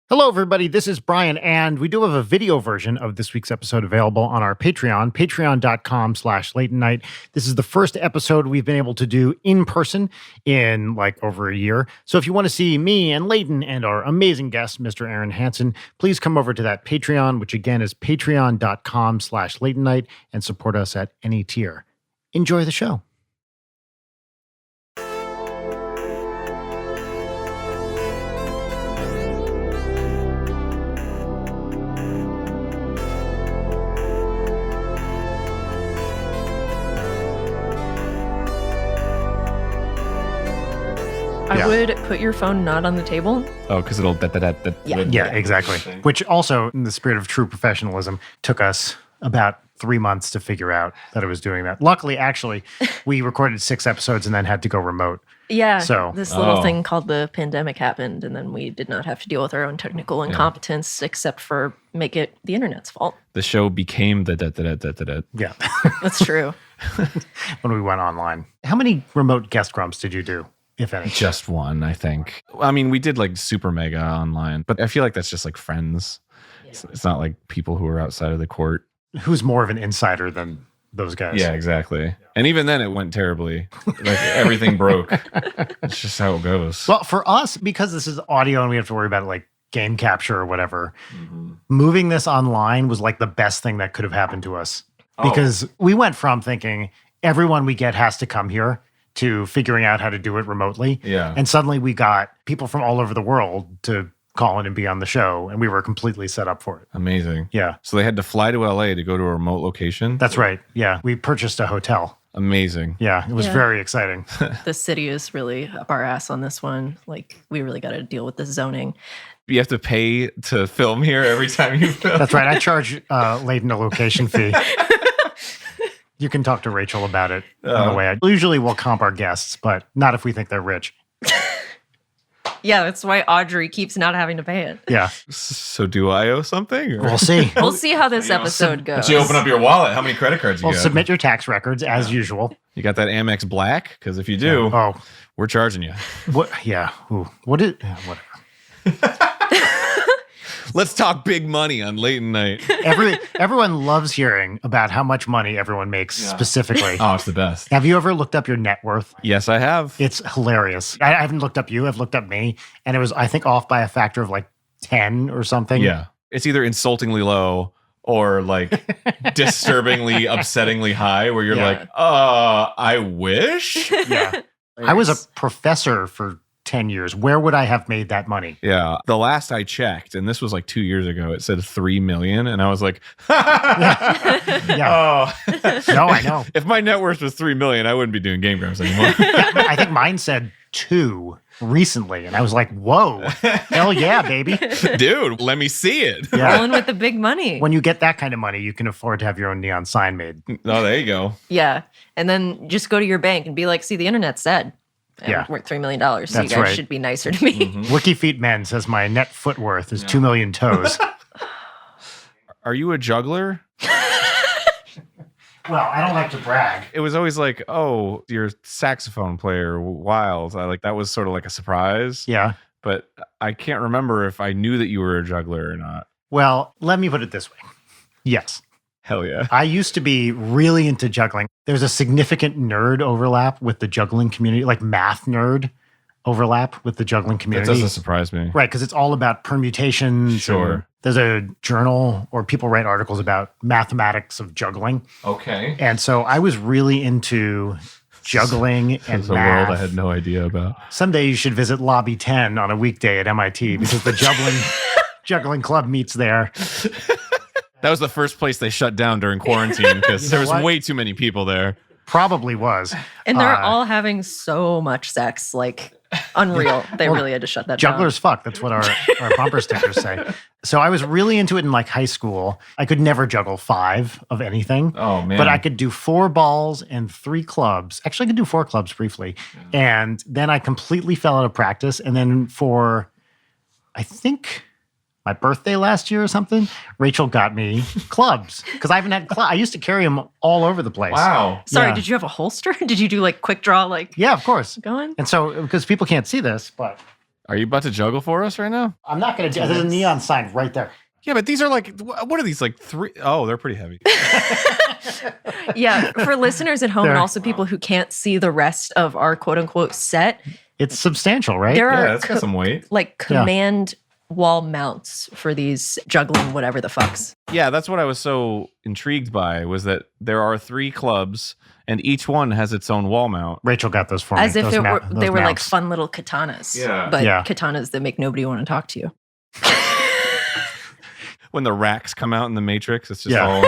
Hello, everybody. This is Brian, and we do have a video version of this week's episode available on our Patreon, patreon.com/late night. This is the first episode we've been able to do in person in like over a year. So if you want to see me and Leighton and our amazing guest, Mr. Arin Hanson, please come over to that Patreon, which again is patreon.com/late night, and support us at any tier. Enjoy the show. I would put your phone not on the table. Oh, because it'll Yeah, exactly. Which also, in the spirit of true professionalism, took us about 3 months to figure out that it was doing that. Luckily, actually, we recorded 6 episodes and then had to go remote. Yeah, So- this little thing called the pandemic happened, and then we did not have to deal with our own technical incompetence, except for make it the internet's fault. the show became the Yeah, That's true. when we went online. How many remote guest grumps did you do, if any? just one, I think. I mean, we did like super mega online, but I feel like that's just like friends. It's not like people who are outside of the court. Who's more of an insider than those guys? Yeah, exactly. And even then, it went terribly. Like everything broke. It's just how it goes. Well, for us, because this is audio and we have to worry about like game capture or whatever, moving this online was like the best thing that could have happened to us. Because we went from thinking everyone we get has to come here to figuring out how to do it remotely. Yeah. And suddenly we got people from all over the world to call in and be on the show, and we were completely set up for it. Amazing. Yeah. So they had to fly to LA to go to a remote location. That's right. Yeah. We purchased a hotel. Amazing. Yeah. It was Yeah. very exciting. The city is really up our ass on this one. Like, we really got to deal with the zoning. You have to pay to film here every time you film. That's right. I charge Leighton a location fee. You can talk to Rachel about it on the way. Usually we'll comp our guests, but not if we think they're rich. Yeah, that's why Audrey keeps not having to pay it. Yeah. So do I owe something? Or? We'll see. We'll see how this episode goes. Once you open up your wallet, how many credit cards you Well, got? submit your tax records as usual. You got that Amex Black? Because if you do, Oh, we're charging you. what? Yeah. Ooh, what is? Whatever. Let's talk big money on late night. Everyone loves hearing about how much money everyone makes specifically. Oh, it's the best. Have you ever looked up your net worth? Yes, I have. It's hilarious. I haven't looked up you. I've looked up me, and it was, I think, off by a factor of like 10 or something. Yeah. It's either insultingly low or like disturbingly, upsettingly high, where you're Yeah. like, I wish. Yeah. I was a professor for 10 years. Where would I have made that money? Yeah. The last I checked, and this was like 2 years ago, it said 3 million. And I was like, Yeah. oh, No, I know. if my net worth was 3 million, I wouldn't be doing Game Grumps anymore. I think mine said 2 recently, and I was like, whoa, hell yeah, baby. Dude, let me see it. Yeah. Rolling with the big money. When you get that kind of money, you can afford to have your own neon sign made. Oh, there you go. Yeah. And then just go to your bank and be like, see, the internet's dead. And Yeah. worth $3 million. So That's you guys right. should be nicer to me. Wiki Feet Men says my net foot worth is 2 million toes. Are you a juggler? Well, I don't like to brag. It was always like, oh, you're a saxophone player, wild. I like that was sort of like a surprise. Yeah. But I can't remember if I knew that you were a juggler or not. Well, let me put it this way. Yes. Hell yeah. I used to be really into juggling. There's a significant nerd overlap with the juggling community, like math nerd overlap with the juggling That community. doesn't surprise me. Right, because it's all about permutations. Sure. and There's a journal or people write articles about mathematics of juggling. Okay. And so I was really into juggling and It's a math. world I had no idea about. Someday you should visit Lobby 10 on a weekday at MIT because the juggling club meets there. That was the first place they shut down during quarantine because You know there was what? way too many people there. Probably was. And they're all having so much sex, like unreal. They really had to shut that Jugglers fuck. That's what our bumper stickers say. So I was really into it in like high school. I could never juggle 5 of anything. Oh, man. But I could do 4 balls and 3 clubs. Actually, I could do 4 clubs briefly. And then I completely fell out of practice. And then for, I think, my birthday last year or something, Rachel got me clubs because I haven't had clubs. I used to carry them all over the place. Wow. Sorry, Yeah. did you have a holster? Did you do like quick draw, like Yeah, of course. going? And so, because people can't see this, but Are you about to juggle for us right now? I'm not going to do. There's a neon sign right there. Yeah, but these are like, what are these, like 3? Oh, they're pretty heavy. Yeah, for listeners at home and also people who can't see the rest of our quote unquote set, It's substantial, right? there are It's got some weight. like command wall mounts for these juggling whatever the fucks. Yeah, that's what I was so intrigued by, was that there are 3 clubs and each one has its own wall mount. Rachel got those for me. As if they they were like fun little katanas. Yeah. But Yeah. katanas that make nobody want to talk to you. When the racks come out in the Matrix, it's just all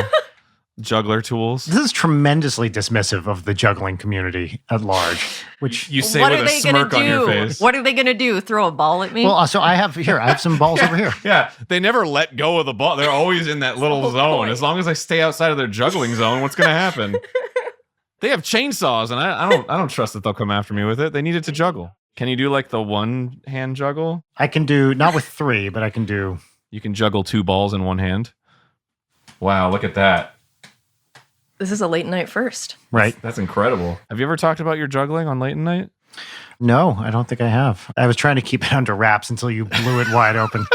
juggler tools. This is tremendously dismissive of the juggling community at large, which You say What with are a they gonna smirk on your do? face. What are they gonna do? Throw a ball at me? well, so I have some balls over here. Yeah, they never let go of the ball. They're always in that little whole zone. point. As long as I stay outside of their juggling zone, what's going to happen? They have chainsaws, and I don't trust that they'll come after me with it. They need it to juggle. Can you do like the one hand juggle? I can do not with 3, but I can do. You can juggle 2 balls in one hand. Wow, look at that. This is a late night first. Right? That's incredible. Have you ever talked about your juggling on Late and Night? No, I don't think I have. I was trying to keep it under wraps until you blew it wide open.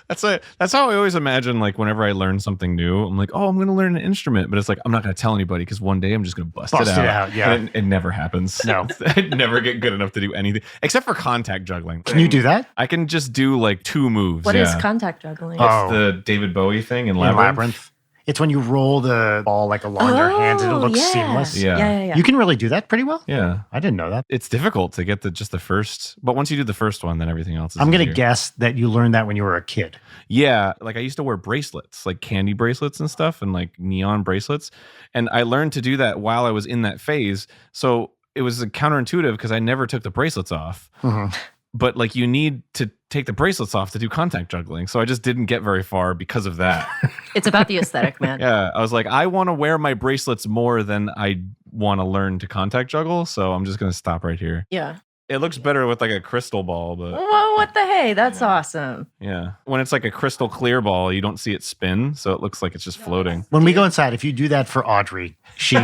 That's how I always imagine, like, whenever I learn something new, I'm like, oh, I'm going to learn an instrument. But it's like, I'm not going to tell anybody because one day I'm just going to bust it out. Yeah. And it never happens. No. I never get good enough to do anything except for contact juggling. Can you do that? I can just do like 2 moves. What is contact juggling? Oh. The David Bowie thing in In Labyrinth. It's when you roll the ball like along their hands and it looks seamless. Yeah. Yeah. You can really do that pretty well? Yeah. I didn't know that. It's difficult to get just the first, but once you do the first one, then everything else is I'm going to easier. guess that you learned that when you were a kid. Yeah, like I used to wear bracelets, like candy bracelets and stuff, and like neon bracelets. And I learned to do that while I was in that phase. So it was counterintuitive because I never took the bracelets off. Mhm. But like you need to take the bracelets off to do contact juggling. So I just didn't get very far because of that. It's about the aesthetic, man. Yeah, I was like, I want to wear my bracelets more than I want to learn to contact juggle. So I'm just going to stop right here. Yeah. It looks better with like a crystal ball, but Well, what the hey? That's awesome. yeah. When it's like a crystal clear ball, you don't see it spin. So it looks like it's just floating. When we go inside, if you do that for Audrey, she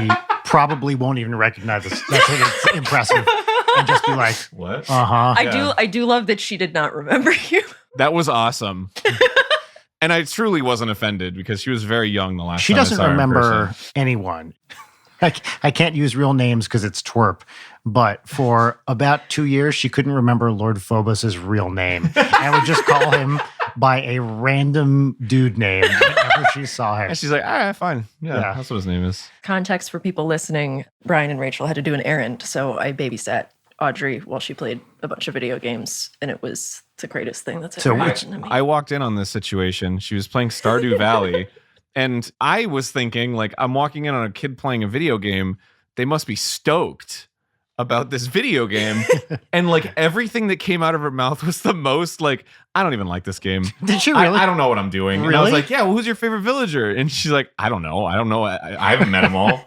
probably won't even recognize us. That's it's impressive. And just be like, What? uh-huh. I do love that she did not remember you. That was awesome. And I truly wasn't offended because she was very young the last She time I doesn't saw her in remember person. anyone. I can't use real names because it's twerp. But for about 2 years, she couldn't remember Lord Phobos's real name and would just call him by a random dude name whenever she saw him. And she's like, all right, fine. Yeah, that's what his name is. Context for people listening, Brian and Rachel had to do an errand, so I babysat Audrey while she played a bunch of video games, and it was the greatest thing that's So ever which- happened to me. I walked in on this situation. She was playing Stardew Valley. And I was thinking, like, I'm walking in on a kid playing a video game. They must be stoked about this video game. And like everything that came out of her mouth was the most like, I don't even like this game. Did she really? I don't know what I'm doing. And I was Really? like, yeah, well, who's your favorite villager? And she's like, I don't know. I haven't met them all.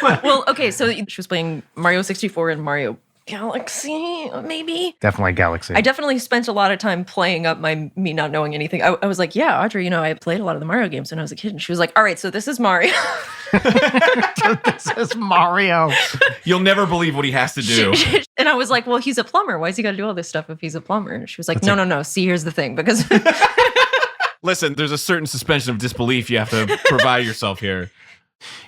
Well, okay, so she was playing Mario 64 and Mario Galaxy, maybe? Definitely Galaxy. I definitely spent a lot of time playing up me not knowing anything. I was like, yeah, Audrey, I played a lot of the Mario games when I was a kid. And she was like, all right, so this is Mario. This is Mario. You'll never believe what he has to do. And I was like, well, he's a plumber. Why is he got to do all this stuff if he's a plumber? And she was like, no. See, here's the thing. Because Listen, there's a certain suspension of disbelief you have to provide yourself here.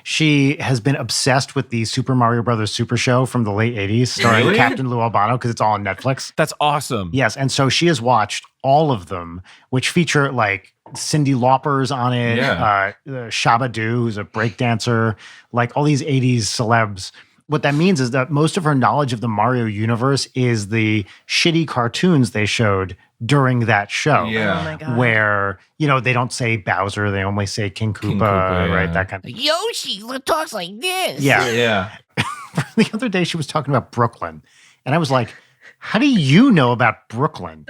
She has been obsessed with the Super Mario Brothers Super Show from the late 80s, starring Really? Captain Lou Albano, because it's all on Netflix. That's awesome. Yes, and so she has watched all of them, which feature like Cyndi Lauper's on it, Yeah. Shabba-Doo, who's a breakdancer, like all these 80s celebs. What that means is that most of her knowledge of the Mario universe is the shitty cartoons they showed during that show. Yeah. oh my God. Where, they don't say Bowser, they only say King Koopa, Koopa, yeah. right? That kind of Yoshi talks like this. Yeah. Yeah. The other day she was talking about Brooklyn. And I was like, how do you know about Brooklyn?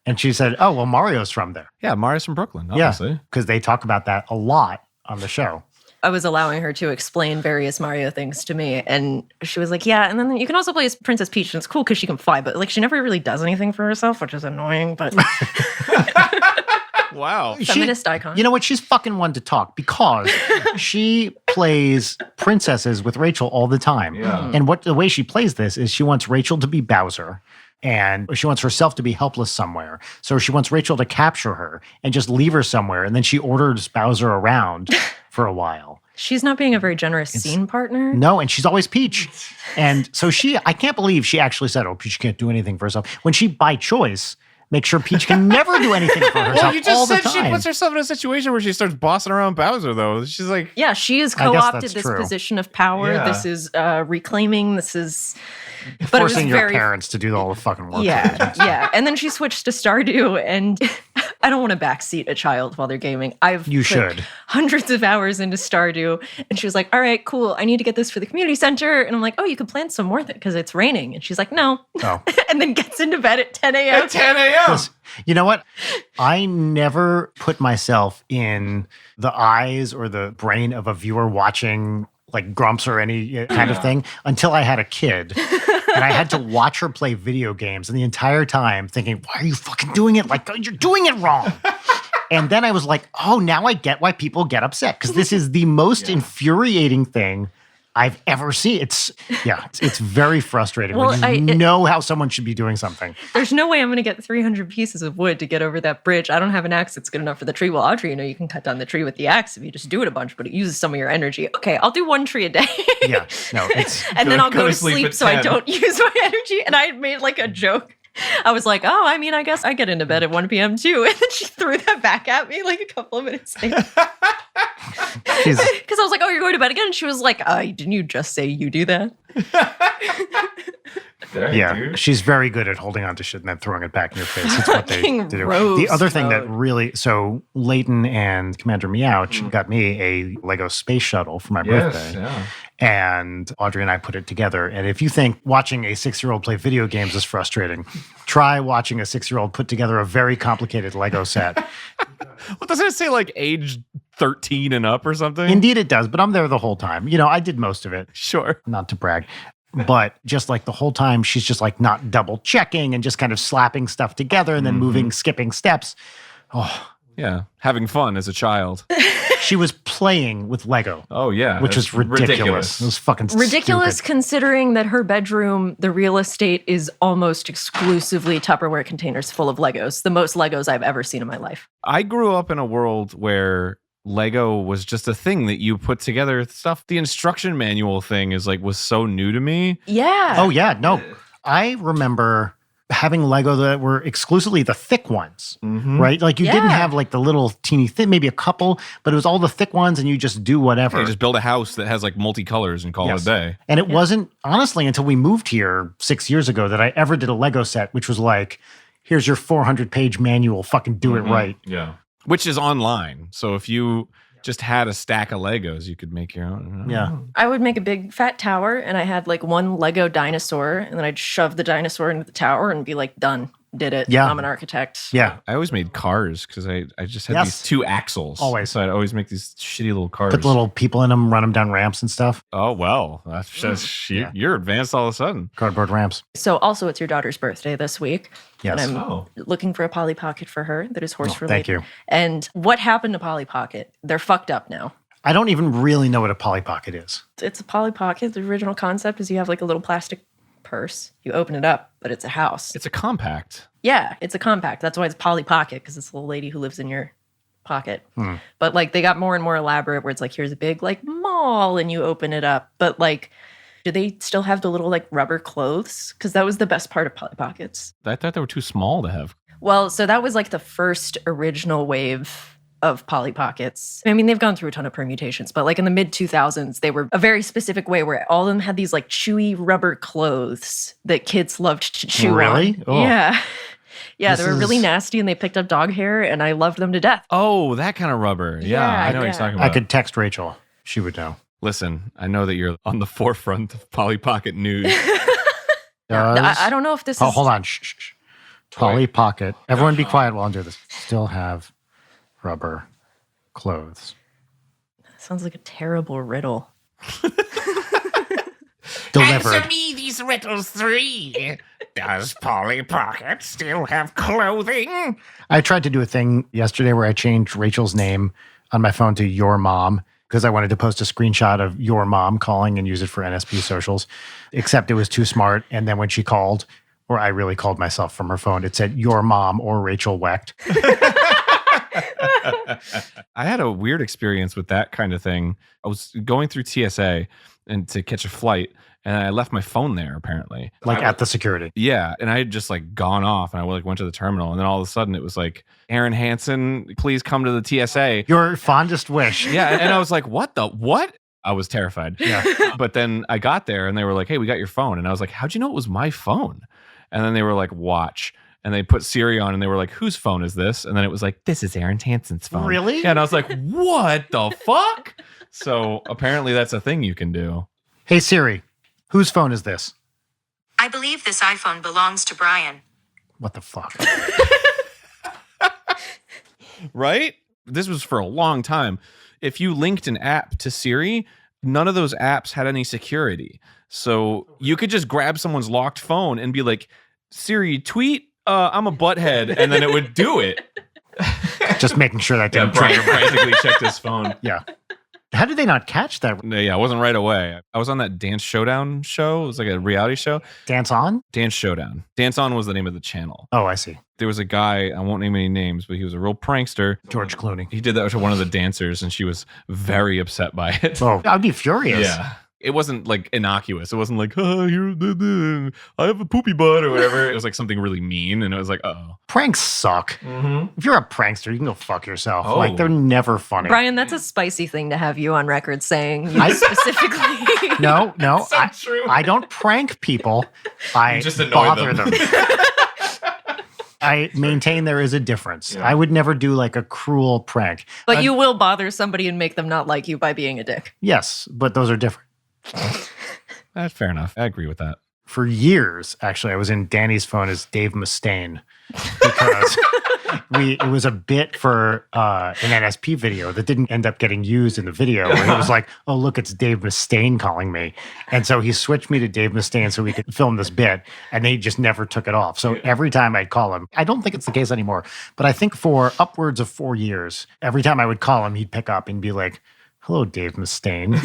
And she said, oh, well, Mario's from there. Yeah, Mario's from Brooklyn, obviously. Yeah, because they talk about that a lot on the show. I was allowing her to explain various Mario things to me. And she was like, yeah, and then you can also play as Princess Peach, and it's cool because she can fly, but like she never really does anything for herself, which is annoying, but Wow. feminist icon. You know what? She's fucking one to talk because she plays princesses with Rachel all the time. Yeah. And the way she plays this is she wants Rachel to be Bowser. and she wants herself to be helpless somewhere. So she wants Rachel to capture her and just leave her somewhere. And then she orders Bowser around for a while. She's not being a very generous scene partner. No, and she's always Peach. And so I can't believe she actually said, Peach can't do anything for herself. When she, by choice, makes sure Peach can never do anything for herself. Well, you all just the said she time. puts herself in a situation where she starts bossing around Bowser, though. She's like, Yeah, she has I guess co-opted that's this true. position of power. Yeah. This is reclaiming. This is but it was forcing your very parents to do all the fucking work. yeah, yeah. And then she switched to Stardew, and I don't want to backseat a child while they're gaming. You put should. hundreds of hours into Stardew, and she was like, "All right, cool. I need to get this for the community center." And I'm like, "Oh, you could plant some more because it's raining." And she's like, "No," Oh. and then gets into bed at 10 a.m. at 10 a.m. You know what? I never put myself in the eyes or the brain of a viewer watching like Grumps or any kind of thing until I had a kid. And I had to watch her play video games, and the entire time thinking, why are you fucking doing it? Like, you're doing it wrong. And then I was like, oh, now I get why people get upset, because this is the most infuriating thing I've ever seen. It's very frustrating Well, when you know how someone should be doing something. There's no way I'm going to get 300 pieces of wood to get over that bridge. I don't have an axe that's good enough for the tree. Well, Audrey, you can cut down the tree with the axe if you just do it a bunch, but it uses some of your energy. Okay, I'll do one tree a day. Yeah, no, it's and then I'll go to sleep at so I 10. don't use my energy. And I made like a joke. I was like, oh, I guess I get into bed at 1 p.m. too. And then she threw that back at me like a couple of minutes later. she's Because I was like, oh, you're going to bed again? And she was like, didn't you just say you do that? Yeah, she's very good at holding on to shit and then throwing it back in your face. It's what they Fucking do. roast The other thing that mode. really, so Leighton and Commander Meowch got me a Lego space shuttle for my birthday. yeah. And Audrey and I put it together. And if you think watching a 6-year-old play video games is frustrating, try watching a 6-year-old put together a very complicated Lego set. Well, doesn't it say like age 13 and up or something? Indeed it does, but I'm there the whole time. I did most of it. Sure. Not to brag. But just like the whole time, she's just like not double checking and just kind of slapping stuff together and then moving, skipping steps. Oh, Yeah. Having fun as a child. she was playing with Lego, Oh, yeah. which that's was ridiculous. It was fucking Ridiculous stupid. considering that her bedroom, the real estate is almost exclusively Tupperware containers full of Legos. The most Legos I've ever seen in my life. I grew up in a world where Lego was just a thing that you put together stuff. The instruction manual thing was so new to me. Yeah. Oh, yeah. No, I remember having Lego that were exclusively the thick ones, right? Like you didn't Yeah. have like the little teeny thin, maybe a couple, but it was all the thick ones and you just do whatever. You just build a house that has like multicolors and call Yes. it a day. And it wasn't, honestly, until we moved here 6 years ago that I ever did a Lego set, which was like, here's your 400-page manual, fucking do it right. Yeah. Which is online. So if you just had a stack of Legos, you could make your own. Yeah. I would make a big fat tower and I had like one Lego dinosaur and then I'd shove the dinosaur into the tower and be like, done, did it. Yeah. I'm an architect. Yeah. I always made cars because I just had Yes. these 2 axles. Always. So I'd always make these shitty little cars. Put the little people in them, run them down ramps and stuff. Oh, well, that's just, Yeah. you're advanced all of a sudden. Cardboard ramps. So also it's your daughter's birthday this week. Yes. And I'm Oh. looking for a Polly Pocket for her that is horse related. Thank you. And what happened to Polly Pocket? They're fucked up now. I don't even really know what a Polly Pocket is. It's a Polly Pocket. The original concept is you have like a little plastic purse. You open it up, but it's a house. It's a compact. Yeah, it's a compact. That's why it's Polly Pocket, because it's a little lady who lives in your pocket. But like they got more and more elaborate where it's like, here's a big like mall and you open it up. But like, do they still have the little like rubber clothes? Because that was the best part of Polly Pockets. I thought they were too small to have. Well, so that was like the first original wave of Polly Pockets. I mean, they've gone through a ton of permutations, but like in the mid 2000s, they were a very specific way where all of them had these like chewy rubber clothes that kids loved to chew Really? on. Oh. Yeah. Yeah, This they were really is- nasty and they picked up dog hair and I loved them to death. Oh, that kind of rubber. Yeah, Yeah, I know what yeah. you're talking I about. could text Rachel. She would know. Listen, I know that you're on the forefront of Polly Pocket news. I don't know if this Oh, is... hold on. Shh, shh, shh. Polly Pocket. Everyone be quiet while I do this. Still have rubber clothes. Sounds like a terrible riddle. Delivered. Answer me these riddles 3. Does Polly Pocket still have clothing? I tried to do a thing yesterday where I changed Rachel's name on my phone to Your Mom because I wanted to post a screenshot of Your Mom calling and use it for NSP socials, except it was too smart. And then when she called, or I really called myself from her phone. It said, your mom or Rachel Wecht. I had a weird experience with that kind of thing. I was going through TSA and to catch a flight, and I left my phone there apparently. Like at the security. Yeah, and I had just like gone off, and I like went to the terminal, and then all of a sudden it was like, Arin Hanson, please come to the TSA. Your fondest wish. Yeah, and I was like, what? I was terrified. Yeah. But then I got there, and they were like, hey, we got your phone. And I was like, how'd you know it was my phone? And then they were like, watch. And they put Siri on, and they were like, whose phone is this? And then it was like, this is Arin Hanson's phone. Really? Yeah, and I was like, what the fuck? So apparently that's a thing you can do. Hey, Siri, whose phone is this? I believe this iPhone belongs to Brian. What the fuck? Right? This was for a long time. If you linked an app to Siri, none of those apps had any security. So you could just grab someone's locked phone and be like, Siri, tweet, I'm a butthead, and then it would do it. Just making sure that Yeah, didn't Brian trigger. frantically checked his phone. Yeah. How did they not catch that? Yeah, it wasn't right away. I was on that Dance Showdown show. It was like a reality show. Dance On? Dance Showdown. Dance On was the name of the channel. Oh, I see. There was a guy, I won't name any names, but he was a real prankster. George Clooney. He did that to one of the dancers, and she was very upset by it. Oh, I'd be furious. Yeah. It wasn't like innocuous. It wasn't like, oh, I have a poopy butt or whatever. It was like something really mean. And it was like, oh. Pranks suck. If you're a prankster, you can go fuck yourself. Oh. Like, they're never funny. Brian, that's a spicy thing to have you on record saying. You specifically. No, So true. I don't prank people. I You just annoy bother them. them. I maintain there is a difference. Yeah. I would never do like a cruel prank. But you will bother somebody and make them not like you by being a dick. Yes, but those are different. That's fair enough. I agree with that. For years, actually, I was in Danny's phone as Dave Mustaine because it was a bit for an NSP video that didn't end up getting used in the video. Where he was like, "Oh, look, it's Dave Mustaine calling me," and so he switched me to Dave Mustaine so we could film this bit, and they just never took it off. So every time I'd call him, I don't think it's the case anymore, but I think for upwards of 4 years, every time I would call him, he'd pick up and be like, "Hello, Dave Mustaine."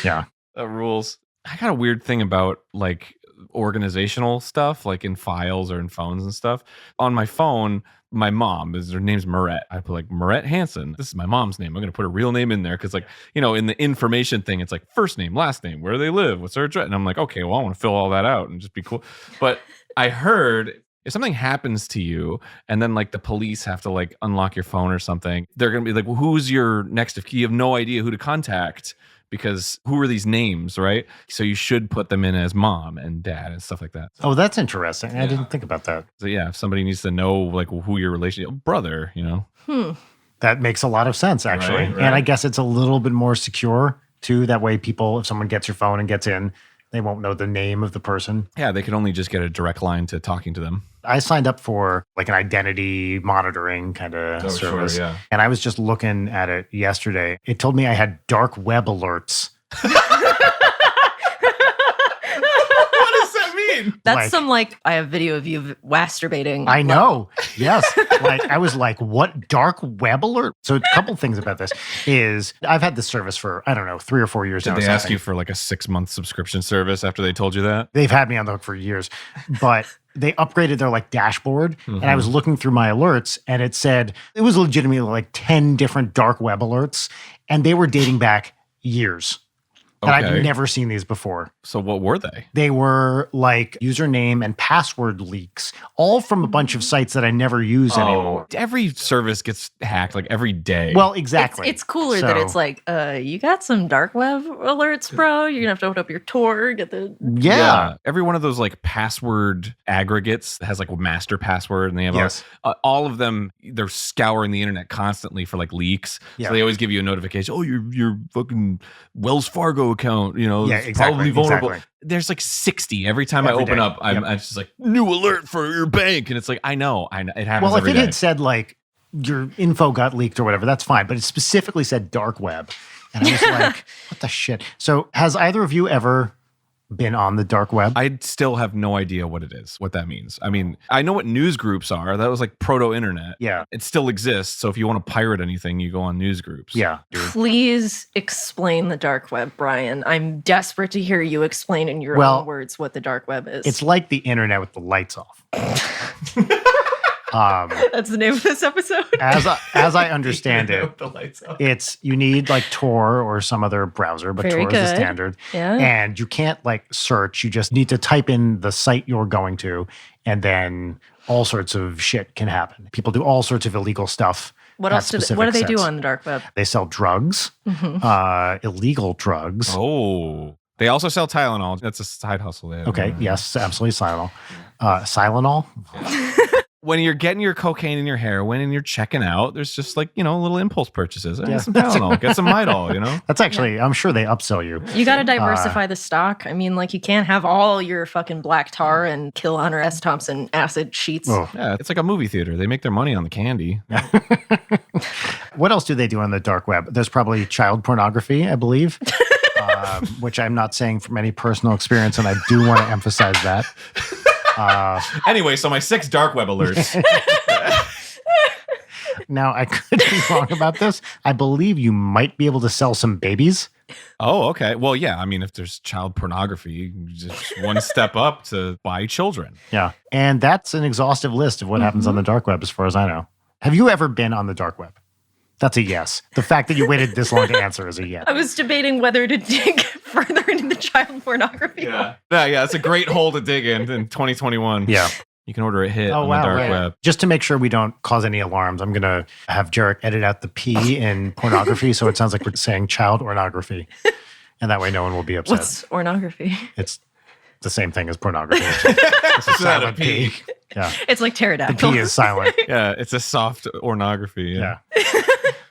Yeah. That rules. I got a weird thing about like organizational stuff, like in files or in phones and stuff. On my phone, my mom, her name's Marette. I put like Marette Hanson. This is my mom's name. I'm going to put a real name in there because, like, you know, in the information thing, it's like first name, last name, where do they live, what's their address? And I'm like, okay, well, I want to fill all that out and just be cool. But I heard if something happens to you and then like the police have to like unlock your phone or something, they're going to be like, well, who's your next of key? You have no idea who to contact. Because who are these names, right? So you should put them in as mom and dad and stuff like that. Oh, that's interesting. I didn't think about that. So yeah, if somebody needs to know like who your relationship, brother, you know. That makes a lot of sense, actually. Right, right. And I guess it's a little bit more secure, too. That way, people, if someone gets your phone and gets in, they won't know the name of the person. Yeah, they could only just get a direct line to talking to them. I signed up for like an identity monitoring kind of service. yeah. And I was just looking at it yesterday. It told me I had dark web alerts. What does that mean? That's Like- some like, I have video of you masturbating. I know. Yes. Like I was like, what dark web alert? So a couple things about this is I've had this service for, I don't know, 3 or 4 years now. Did or they ask something. you for like a 6-month subscription service after they told you that? They've had me on the hook for years, but they upgraded their like dashboard and I was looking through my alerts and it said it was legitimately like 10 different dark web alerts and they were dating back years. And Okay. I've never seen these before. So what were they? They were like username and password leaks, all from a bunch of sites that I never use anymore. Every service gets hacked like every day. Well, exactly. It's cooler that So- it's like, you got some dark web alerts, bro. You're gonna have to open up your Tor, get the Yeah. Every one of those like password aggregates has like a master password and they have Yes. all of them, they're scouring the internet constantly for like leaks. Yeah. So they always give you a notification. Oh, your fucking Wells Fargo account, you know, Yeah, is exactly, probably vulnerable. exactly. There's like 60 every time Every I open day. up. I'm just like new alert for your bank. And it's like, I know it happens Well, if every it day. had said like your info got leaked or whatever, that's fine. But it specifically said dark web. And I was like, what the shit? So has either of you ever been on the dark web? I still have no idea what it is, what that means. I mean, I know what news groups are. That was like proto-internet. Yeah. It still exists. So if you want to pirate anything, you go on news groups. Yeah. Please explain the dark web, Brian. I'm desperate to hear you explain in your own words what the dark web is. It's like the internet with the lights off. That's the name of this episode. As I understand it, the lights off. it's you need like Tor or some other browser, but Very Tor is the good. standard. Yeah. And you can't like search. You just need to type in the site you're going to, and then all sorts of shit can happen. People do all sorts of illegal stuff. What at else? What do specific they do sites. on the dark web? They sell drugs, illegal drugs. Oh. They also sell Tylenol. That's a side hustle. They have. Okay, yes, absolutely. Tylenol. Tylenol? When you're getting your cocaine and your heroin and you're checking out, there's just like, little impulse purchases. Yeah. Get some Tylenol, get some Midol, That's actually, I'm sure they upsell you. You got to diversify the stock. I mean, like you can't have all your fucking black tar and kill Hunter S. Thompson acid sheets. Oh. Yeah, it's like a movie theater. They make their money on the candy. What else do they do on the dark web? There's probably child pornography, I believe, which I'm not saying from any personal experience, and I do want to emphasize that. Anyway, so my 6 dark web alerts. Now, I could be wrong about this. I believe you might be able to sell some babies. Oh, okay. Well, yeah. I mean, if there's child pornography, just one step up to buy children. Yeah. And that's an exhaustive list of what happens on the dark web, as far as I know. Have you ever been on the dark web? That's a yes. The fact that you waited this long to answer is a yes. I was debating whether to dig further into the child pornography. Yeah. Yeah. It's a great hole to dig in 2021. Yeah. You can order a hit Oh, on wow. the dark Right. web. Just to make sure we don't cause any alarms, I'm going to have Jarek edit out the P in pornography so it sounds like we're saying child pornography. And that way no one will be upset. What's pornography? It's the same thing as pornography. It's a It's not a silent P. P. Yeah. It's like The pterodactyl. P is silent. Yeah. It's a soft ornography. Yeah.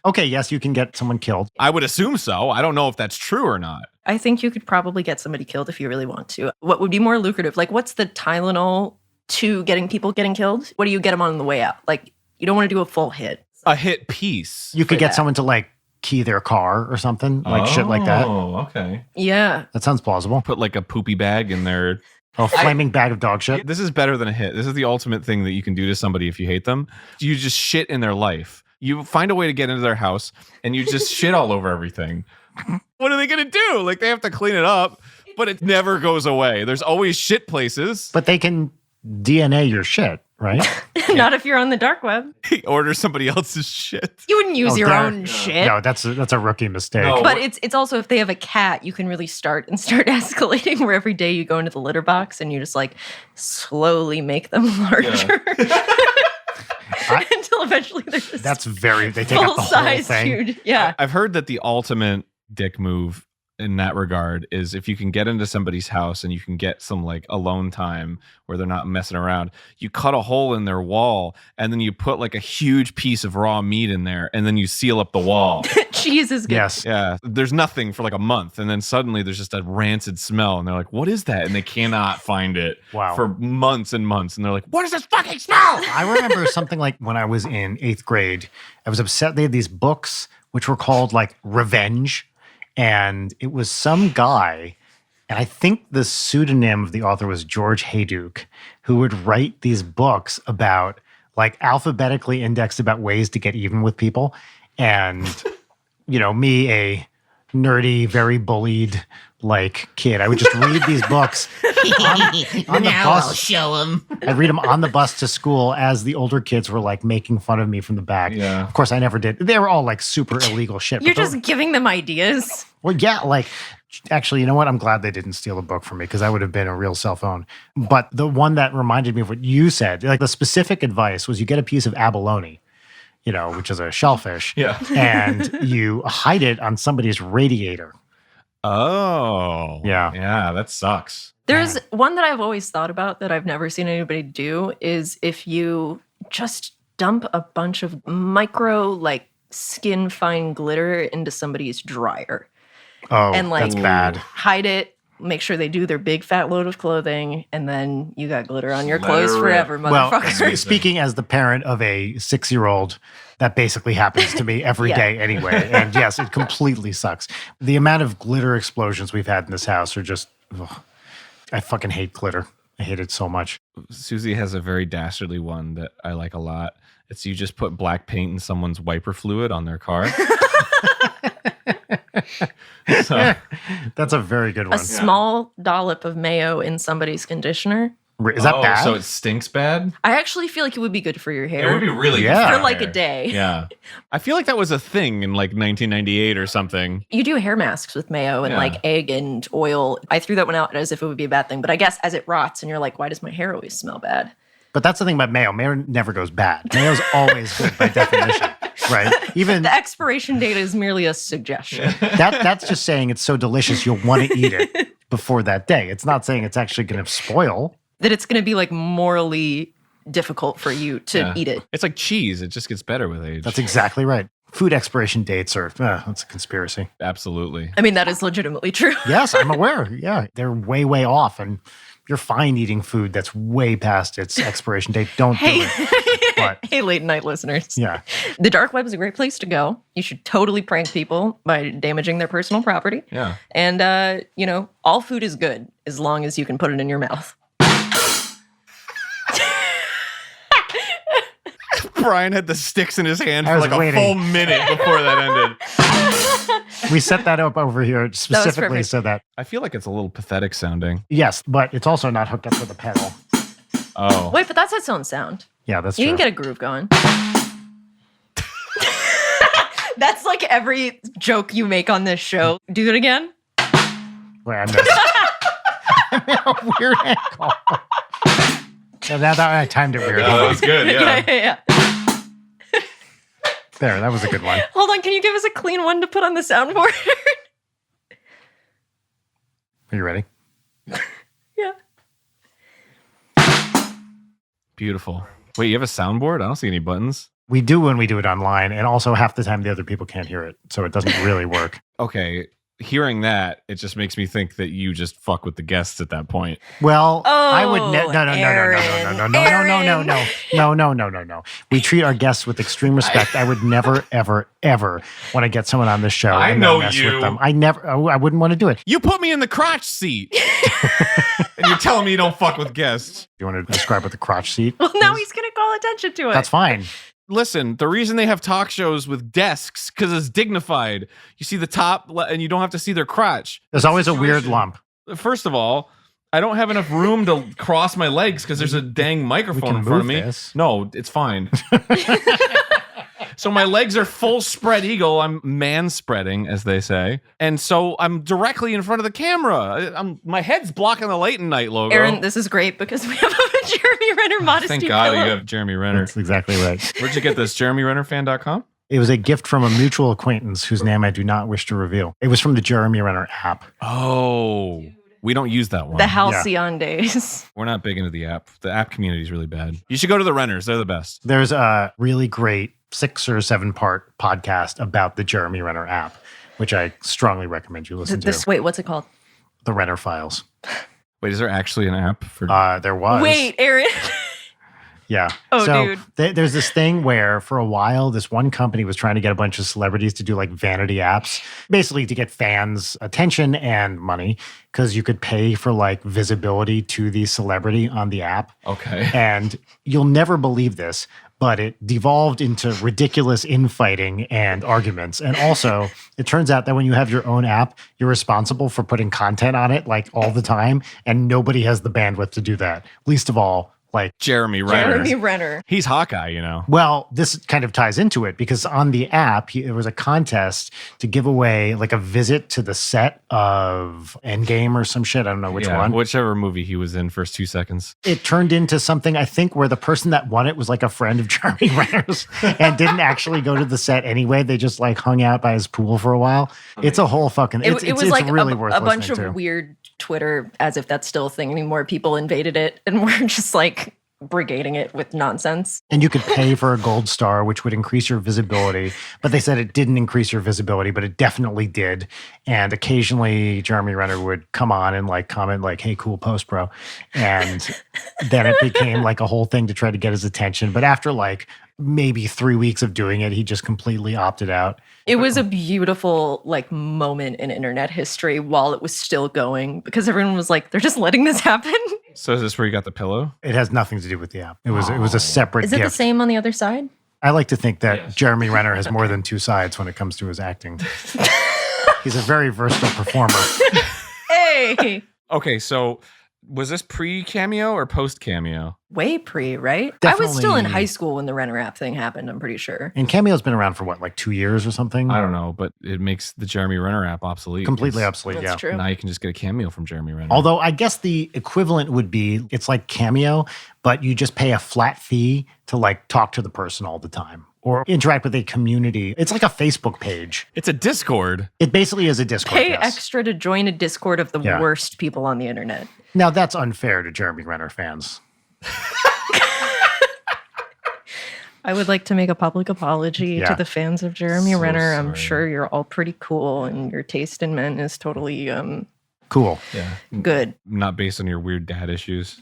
Okay, yes, you can get someone killed. I would assume so. I don't know if that's true or not. I think you could probably get somebody killed if you really want to. What would be more lucrative? Like, what's the Tylenol to getting people getting killed? What do you get them on the way out? Like, you don't want to do a full hit. A hit piece. You could For get that. someone to like key their car or something, like shit like that. Oh, okay. Yeah. That sounds plausible. Put like a poopy bag in there. A flaming bag of dog shit. This is better than a hit. This is the ultimate thing that you can do to somebody if you hate them. You just shit in their life. You find a way to get into their house and you just shit all over everything. What are they going to do? Like they have to clean it up, but it never goes away. There's always shit places. But they can DNA your shit, right? Not if you're on the dark web. Order somebody else's shit. You wouldn't use Oh, your there- own shit. No, that's a rookie mistake. No. But it's also if they have a cat, you can really start escalating where every day you go into the litter box and you just like slowly make them larger. Until eventually they're just They take out full the whole size thing. huge. Yeah. I've heard that the ultimate dick move in that regard is if you can get into somebody's house and you can get some like alone time where they're not messing around, you cut a hole in their wall and then you put like a huge piece of raw meat in there and then you seal up the wall. Cheese is good. Yes. Yeah. There's nothing for like a month and then suddenly there's just a rancid smell and they're like, what is that? And they cannot find it Wow. for months and months. And they're like, what is this fucking smell? I remember something like when I was in 8th grade, I was upset. They had these books which were called like Revenge. And it was some guy, and I think the pseudonym of the author was George Hayduke, who would write these books about like alphabetically indexed about ways to get even with people. And, me, a nerdy, very bullied like kid, I would just read these books on the Now I'll bus. show him. I'd read them on the bus to school as the older kids were like making fun of me from the back. Yeah. Of course, I never did. They were all like super illegal shit. You're but those- just giving them ideas. well, yeah, like actually, you know what? I'm glad they didn't steal the book from me because I would have been a real cell phone. But the one that reminded me of what you said, like the specific advice was you get a piece of abalone, which is a shellfish, Yeah. and you hide it on somebody's radiator. Oh. Yeah. Yeah. That sucks. There's one that I've always thought about that I've never seen anybody do is if you just dump a bunch of micro, like skin fine glitter into somebody's dryer. Oh, And, like, that's bad. Hide it, make sure they do their big fat load of clothing, and then you got glitter on your Let clothes her forever, rip. Well, motherfucker. speaking as the parent of a 6-year-old, that basically happens to me every Yeah. day anyway. And yes, it completely sucks. The amount of glitter explosions we've had in this house are just, ugh. I fucking hate glitter. I hate it so much. Susie has a very dastardly one that I like a lot. It's you just put black paint in someone's wiper fluid on their car. So, That's a very good one. A small dollop of mayo in somebody's conditioner. Is that bad? So it stinks bad? I actually feel like it would be good for your hair. It would be really good Yeah. for for like hair. a day. Yeah. I feel like that was a thing in like 1998 or something. You do hair masks with mayo and Yeah. like egg and oil. I threw that one out as if it would be a bad thing, but I guess as it rots and you're like, why does my hair always smell bad? But that's the thing about mayo. Mayo never goes bad. Mayo's always good by definition, right? Even The expiration date is merely a suggestion. that's just saying it's so delicious you'll want to eat it before that day. It's not saying it's actually going to spoil. That it's going to be like morally difficult for you to Yeah. eat it. It's like cheese. It just gets better with age. That's exactly right. Food expiration dates are, that's a conspiracy. Absolutely. I mean, that is legitimately true. Yes, I'm aware. Yeah, they're way, way off. And you're fine eating food that's way past its expiration date. Don't do it. But Hey, late night listeners. yeah, The dark web is a great place to go. You should totally prank people by damaging their personal property. Yeah. And, all food is good as long as you can put it in your mouth. Brian had the sticks in his hand I for was like a waiting. full minute before that ended. we set that up over here specifically perfect. so that, I feel like it's a little pathetic sounding. yes, but it's also not hooked up with a pedal. Oh. Wait, but that's its own sound. Yeah, that's You true. can get a groove going. That's like every joke you make on this show. Do it again. Wait, I missed. I'm in a weird angle. Yeah, that I timed it weird. Oh, Hold that on. was good. Yeah. yeah. There, that was a good one. Hold on, can you give us a clean one to put on the soundboard? Are you ready? Yeah. Beautiful. Wait, you have a soundboard? I don't see any buttons. We do when we do it online, and also half the time the other people can't hear it, so it doesn't really work. Okay. Hearing that, it just makes me think that you just fuck with the guests at that point. Well, I would Oh, no. We treat our guests with extreme respect. I would never, ever, ever want to get someone on this show I and know then mess you. with them. I wouldn't want to do it. You put me in the crotch seat. And you're telling me you don't fuck with guests. You want to describe what the crotch seat? Well, now he's going to call attention to it. That's fine. Listen, the reason they have talk shows with desks because it's dignified. You see the top and you don't have to see their crotch. There's always a weird Situation. lump. First of all, I don't have enough room to cross my legs because there's a dang microphone can in front of move me. this. No, it's fine. So my legs are full spread eagle. I'm man spreading, as they say. And so I'm directly in front of the camera. My head's blocking the late night logo. Aaron, this is great because we have a Jeremy Renner modesty Thank God pillow. you have Jeremy Renner. That's exactly right. Where'd you get this? JeremyRennerFan.com? It was a gift from a mutual acquaintance whose name I do not wish to reveal. It was from the Jeremy Renner app. Oh, we don't use that one. The halcyon days. We're not big into the app. The app community is really bad. You should go to the Renners. They're the best. There's a really great 6 or 7 part podcast about the Jeremy Renner app, which I strongly recommend you listen to. Wait, what's it called? The Renner Files. Wait, is there actually an app for? There was. Wait, Aaron. Yeah. Oh, so dude. There's this thing where for a while, this one company was trying to get a bunch of celebrities to do like vanity apps, basically to get fans' attention and money, because you could pay for like visibility to the celebrity on the app. Okay. And you'll never believe this, but it devolved into ridiculous infighting and arguments. And also, it turns out that when you have your own app, you're responsible for putting content on it like all the time, and nobody has the bandwidth to do that. Least of all, like, Jeremy Renner. Jeremy Renner. He's Hawkeye, you know. well, this kind of ties into it because on the app, there was a contest to give away like a visit to the set of Endgame or some shit. I don't know which one. Whichever movie he was in, first 2 seconds. It turned into something, I think, where the person that won it was like a friend of Jeremy Renner's and didn't actually go to the set anyway. They just like hung out by his pool for a while. It's a whole fucking, It it's was like really worth a bunch listening of to. weird Twitter, as if that's still a thing anymore. People invaded it and were just like brigading it with nonsense. And you could pay for a gold star, which would increase your visibility. But they said it didn't increase your visibility, but it definitely did. And occasionally Jeremy Renner would come on and like comment like, hey, cool post, bro. And then it became like a whole thing to try to get his attention. But after like maybe 3 weeks of doing it, he just completely opted out. It was a beautiful like moment in internet history while it was still going because everyone was like, they're just letting this happen. So is this where you got the pillow? It has nothing to do with the app. It was a separate Is it gift. the same on the other side? I like to think that Jeremy Renner has more than two sides when it comes to his acting. He's a very versatile performer. Hey, Okay, so was this pre-cameo or post-cameo? way pre, right? I was still in Definitely. high school when the Renner app thing happened, I'm pretty sure. And Cameo's been around for what, like 2 years or something? I don't know, but it makes the Jeremy Renner app obsolete. Completely It's- obsolete, That's yeah. true. Now you can just get a cameo from Jeremy Renner. Although I guess the equivalent would be it's like Cameo, but you just pay a flat fee to like talk to the person all the time or interact with a community. It's like a Facebook page. it's a Discord. It basically is a Discord. Pay yes. extra to join a Discord of the Yeah. worst people on the internet. Now that's unfair to Jeremy Renner fans. I would like to make a public apology Yeah. to the fans of Jeremy So Renner. I'm sorry. sure you're all pretty cool and your taste in men is totally Cool. Yeah. good. Not based on your weird dad issues.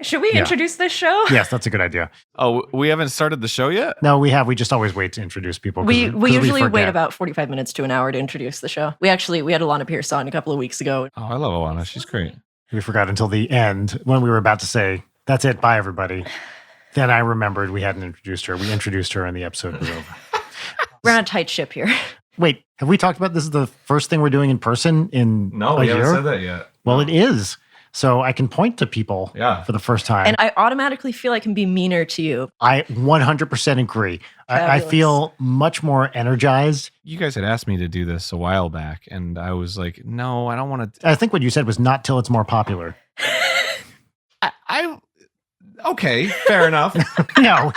Should we Yeah. introduce this show? Yes, that's a good idea. Oh, we haven't started the show yet? No, we have. We just always wait to introduce people. 'cause We 'cause usually wait forget. about 45 minutes to an hour to introduce the show. We had Alana Pierce on a couple of weeks ago. Oh, I love Alana. She's great. We forgot until the end when we were about to say, that's it, bye everybody. Then I remembered we hadn't introduced her. We introduced her and the episode was over. We're on a tight ship here. Wait, have we talked about this is the first thing we're doing in person in a year? that yet. Well, it is. So I can point to people Yeah. for the first time. And I automatically feel I can be meaner to you. I 100% agree. I Fabulous. feel much more energized. You guys had asked me to do this a while back, and I was like, no, I don't want to. I think what you said was not till it's more popular. Okay, fair enough. No,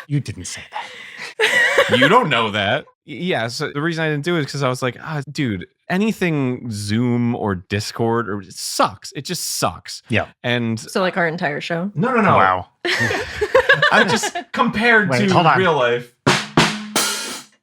you didn't say that. You don't know that. Yeah, so the reason I didn't do it is because I was like, dude, anything Zoom or Discord or it sucks. It just sucks. Yeah. And So like our entire show. no. Wow. I just compared Wait, to hold on. real life.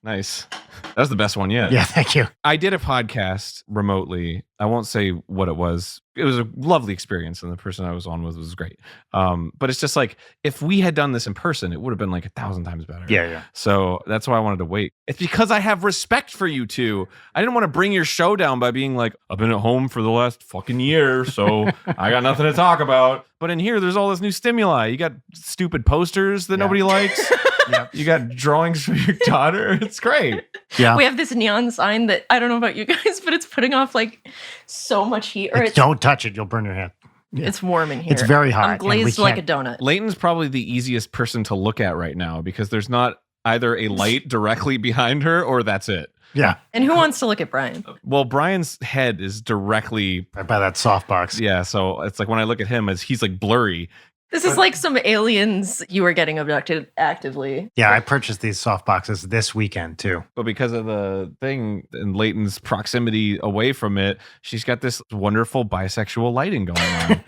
Nice. That was the best one yet. Yeah, thank you. I did a podcast remotely. I won't say what it was. It was a lovely experience, and the person I was on with was great. But it's just like if we had done this in person, it would have been like 1,000 times better. Yeah. So that's why I wanted to wait. It's because I have respect for you two. I didn't want to bring your show down by being like, I've been at home for the last fucking year, so I got nothing to talk about. But in here, there's all this new stimuli. You got stupid posters that Yeah. nobody likes. Yep. You got drawings for your daughter. It's great. Yeah. We have this neon sign that I don't know about you guys, but it's putting off like so much heat. Or it's Don't touch it. You'll burn your hand. Yeah. it's warm in here. It's very hot, I'm and we glazed like a can't- donut. Leighton's probably the easiest person to look at right now because there's not either a light directly behind her or that's it. Yeah. And who wants to look at Brian? Well, Brian's head is directly, Right by that softbox. yeah. So it's like when I look at him, as he's like blurry. This is like some aliens you are getting abducted actively. Yeah, I purchased these soft boxes this weekend too. But because of the thing and Leighton's proximity away from it, she's got this wonderful bisexual lighting going on.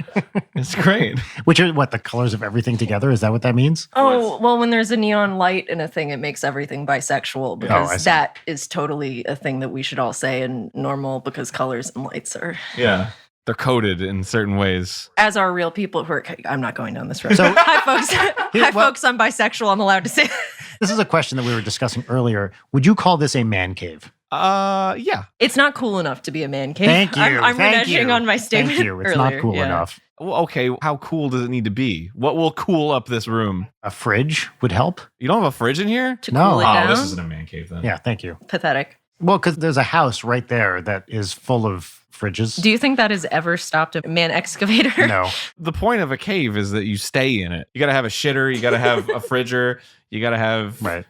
It's great. Which are what, the colors of everything together? Is that what that means? Oh, well, when there's a neon light in a thing, it makes everything bisexual I because see. that is totally a thing that we should all say and normal because colors and lights are, Yeah. They're coded in certain ways. as are real people who are, I'm not going down this road. So- Hi, folks. Hi, well- folks. I'm bisexual. I'm allowed to say This is a question that we were discussing earlier. Would you call this a man cave? Yeah. it's not cool enough to be a man cave. Thank you. I'm Thank reneging you. on my statement. Thank you. It's earlier. not cool Yeah. enough. Well, okay. How cool does it need to be? What will cool up this room? A fridge would help. You don't have a fridge in here? To No. cool it Oh, down. this isn't a man cave then. Yeah, thank you. Pathetic. Well, because there's a house right there that is full of fridges. Do you think that has ever stopped a man excavator? No. The point of a cave is that you stay in it. You got to have a shitter. You got to have a fridger. You got to have Right.